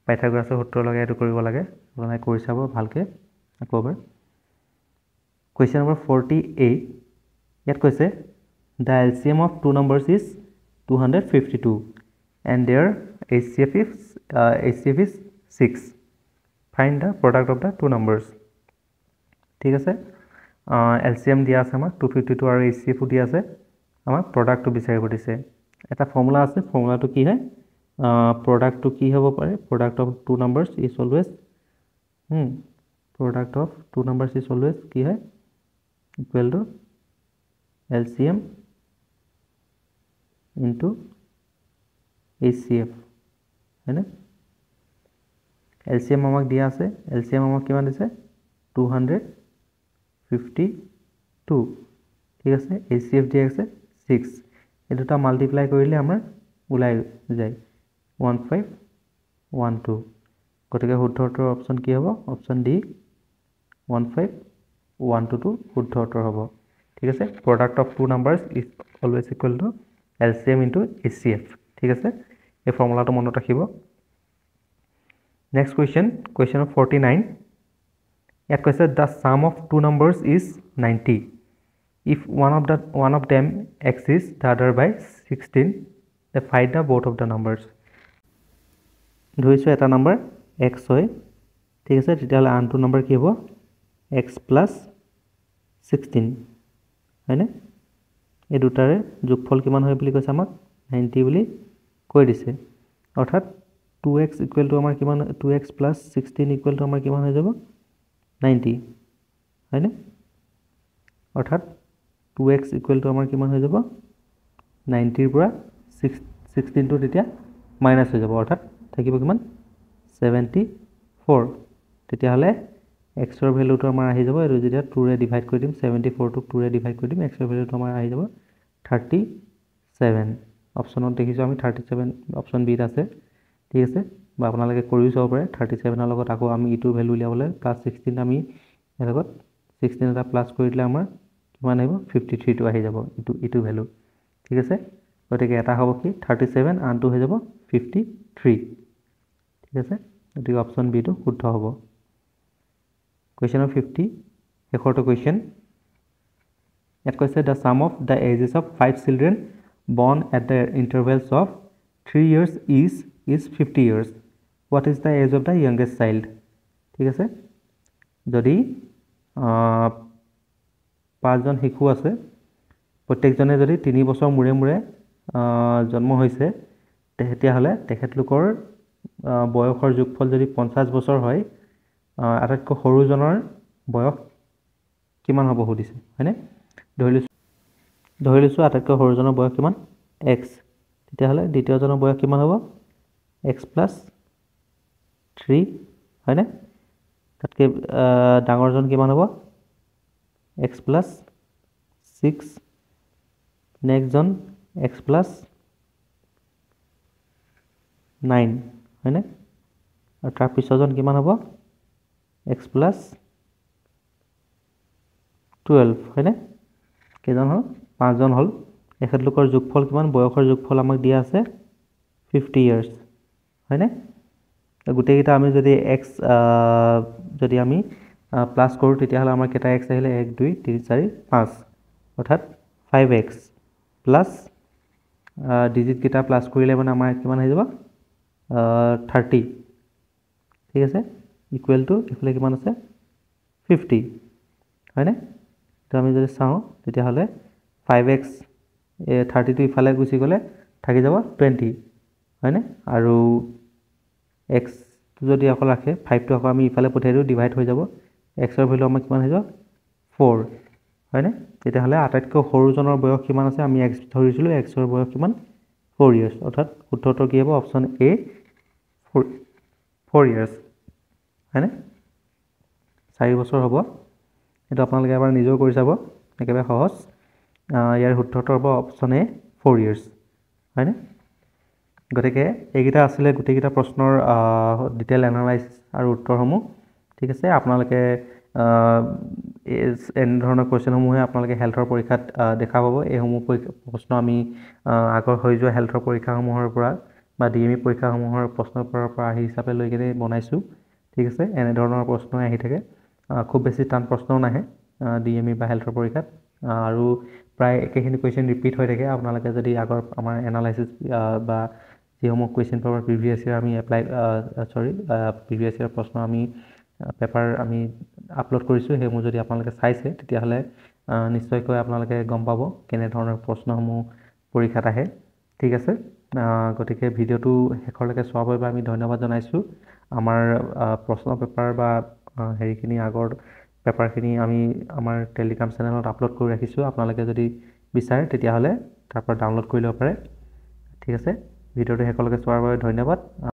পাইথাগোৰাছৰ সূত্ৰ লগাই এটো কৰিব লাগে আপোনালোকে কৰি চাব ভালকে আকৌ এবাৰ question number 48 ইয়াত কৈছে the LCM of two numbers is 252 and their HCF is 6. Find the product of the two numbers. ঠিক আছে LCM দিয়া আছে আমাক 252 আৰু HCF দিয়া আছে আমাক প্ৰডাক্টটো বিচাৰিব দিছে এটা ফৰ্মুলা আছে ফৰ্মুলাটো কি হয় প্ৰডাক্টটো কি হ'ব পাৰে product of two numbers is always product of two numbers is always কি হয় equal to LCM into HCF হয়নে LCM আমাক দিয়া আছে LCM আমাক কিমান দিছে 252 ঠিক আছে HCF দিয়া আছে 6 এই দুটা মাল্টিপ্লাই কৰিলে আমাৰ ওলাই যায় 1512 গতিকে শুদ্ধ উত্তৰ অপচন কি হ'ব অপচন ডি 1512 টো শুদ্ধ উত্তৰ হ'ব ঠিক আছে product of two numbers is always equal to LCM into HCF ঠিক আছে এই ফৰ্মুলাটো মনত ৰাখিব next question of 49 ইয়াত কৈছে the sum of two numbers is 90 if one of them exceeds the other by 16 then find the both of the numbers ধৰিছো এটা number x হয় ঠিক আছে তেতিয়াহলে আনটো নম্বৰ কি হ'ব x plus 16 হয়নে এই দুটাৰে যোগফল কিমান হয় বুলি কৈছে আমাক 90 বুলি কৈ দিছে অৰ্থাৎ 2x equal to আমাৰ কিমান 2x plus 16 equal to আমাৰ কিমান হৈ যাব 90 হয়নে অৰ্থাৎ 2x equal to আমাৰ কিমান হৈ যাব 90 ৰ পৰা 16 টো তেতিয়া মাইনাস হৈ যাব অৰ্থাৎ থাকিব কিমান 74 তেতিয়াহলে x ৰ ভ্যালুটো আমাৰ আহি যাব আৰু যেতিয়া 2 ৰে ডিভাইড কৰি দিম 74 টো 2 ৰে ডিভাইড কৰি দিম x ৰ ভ্যালুটো আমাৰ আহি যাব 37 অপচনত দেখিছো আমি 37 অপচন বি আছে ঠিক আছে বা আপোনালোকে কৰিও চাব পাৰে 37 ৰ লগত আকৌ আমি ইটো ভ্যালু উলিয়াবলৈ প্লাস 16 আমি এৰ লগত 16 এটা প্লাস কৰি দিলে আমাৰ কিমান আহিব 53 টো আহি যাব ইটো ভ্যালু ঠিক আছে গতিকে এটা হ'ব কি 37 আনটো হৈ যাব 53 ঠিক আছে গতিকে অপচন বি টো শুদ্ধ হ'ব question of 50 শেষৰটো question ইয়াত কৈছে the sum of the ages of 5 children born at the intervals of 3 years is 50 years what is the age of the youngest child ঠিক আছে যদি পাঁচজন শিশু আছে প্ৰত্যেকজনে যদি 3 বছৰ মুৰে মুৰে জন্ম হৈছে তেতিয়া হলে তেখেতলোকৰ বয়সৰ যোগফল যদি 50 বছৰ হয় আটাইতকৈ সৰুজনৰ বয়স কিমান হ'ব সুধিছে হয়নে ধৰি লৈছো আটাইতকৈ সৰুজনৰ বয়স কিমান x তেতিয়া হলে দ্বিতীয়জনৰ বয়স কিমান হ'ব x plus 3 হয়নে তাতকে ডাঙৰজন কিমান হ'ব x plus 6 নেক্সট জন x plus 9 হয়নে আৰু তাৰ পিছৰজন কিমান হ'ব x plus 12 হয়নে কেজন হল পাঁচজন হল এখেতলোকৰ যোগফল কিমান বয়সৰ যোগফল আমাক দিয়া আছে 50 ইয়াৰ্স হয়নে গোটেইটা আমি যদি x যদি আমি প্লাস কৰো তেতিয়া হলে আমাৰ কেটা x আহিলে 1 2 3 4 5 অৰ্থাৎ 5x প্লাস ডিজিট কেটা প্লাস কৰিলে মানে আমাৰ কিমান হৈ যাব 30 ঠিক আছে ইকুৱেল টু ইফালে কিমান আছে 50 হয়নে তো আমি যদি চাও তেতিয়া হলে 5x 30 টো ইফালে গুছি গলে থাকি যাব 20 হয়নে আৰু x যদি অকল ৰাখে 5 টো আকৌ আমি ইফালে পঠাই দিও ডিভাইড হৈ যাব x ৰ ভ্যালু আমাৰ কিমান হৈ যাব 4 হয়নে তেতিয়া হলে আটাইতকৈ সৰুজনৰ বয়স কিমান আছে আমি x ধৰিছিলো x ৰ বয়স কিমান 4 ইয়াৰ্স অৰ্থাৎ উত্তৰটো কি হ'ব অপচন এ 4 ইয়াৰ্স হয়নে 4 বছৰ হ'ব এটা আপোনালোকে এবাৰ নিজেও কৰি চাব একেবাৰে সহজ ইয়াৰ শুদ্ধটো হ'ব অপচন এ 4 ইয়াৰ্স হয়নে গতিকে এইকেইটা আসলে গোটেইকেইটা প্ৰশ্নৰ ডিটেইল এনালাইসিস আৰু উত্তৰসমূহ ঠিক আছে আপোনালোকে এন ধৰণৰ কোৱেশ্চনসমূহে আপোনালোকে হেলথৰ পৰীক্ষাত দেখা পাব এইসমূহ প্ৰশ্ন আমি আগৰ হৈ যোৱা হেলথৰ পৰীক্ষাসমূহৰ পৰা বা ডিএমই পৰীক্ষাসমূহৰ প্ৰশ্নৰ পৰা আহি হিচাপে লৈ কেনে বনাইছো ঠিক আছে এনে ধৰণৰ প্ৰশ্ন আহি থাকে খুব বেছি টান প্ৰশ্নও নাহে ডিএমই বা হেলথৰ পৰীক্ষাত আৰু প্ৰায় একেখিনি কুৱেশ্যন ৰিপিট হৈ থাকে আপোনালোকে যদি আগৰ আমাৰ এনালাইচিছ বা যিসমূহ কুৱেশ্যন পেপাৰ প্ৰিভিয়াছ ইয়াৰ আমি প্ৰিভিয়াছ ইয়াৰ প্ৰশ্ন আমি পেপাৰ আমি আপলোড কৰিছোঁ সেইসমূহ যদি আপোনালোকে চাইছে তেতিয়াহ'লে নিশ্চয়কৈ আপোনালোকে গম পাব কেনেধৰণৰ প্ৰশ্নসমূহ পৰীক্ষাত আহে ঠিক আছে গতিকে ভিডিঅ'টো শেষলৈকে চোৱাৰ বাবে আমি ধন্যবাদ জনাইছোঁ আমাৰ প্ৰশ্ন পেপাৰ বা হেৰিখিনি আগৰ পেপাৰখিনি আমি আমাৰ টেলিগ্ৰাম চেনেলত আপলোড কৰি ৰাখিছোঁ আপোনালোকে যদি বিচাৰে তেতিয়াহ'লে তাৰ পৰা ডাউনলোড কৰি ল'ব পাৰে ঠিক আছে ভিডিঅ'টো শেষলৈকে চোৱাৰ বাবে ধন্যবাদ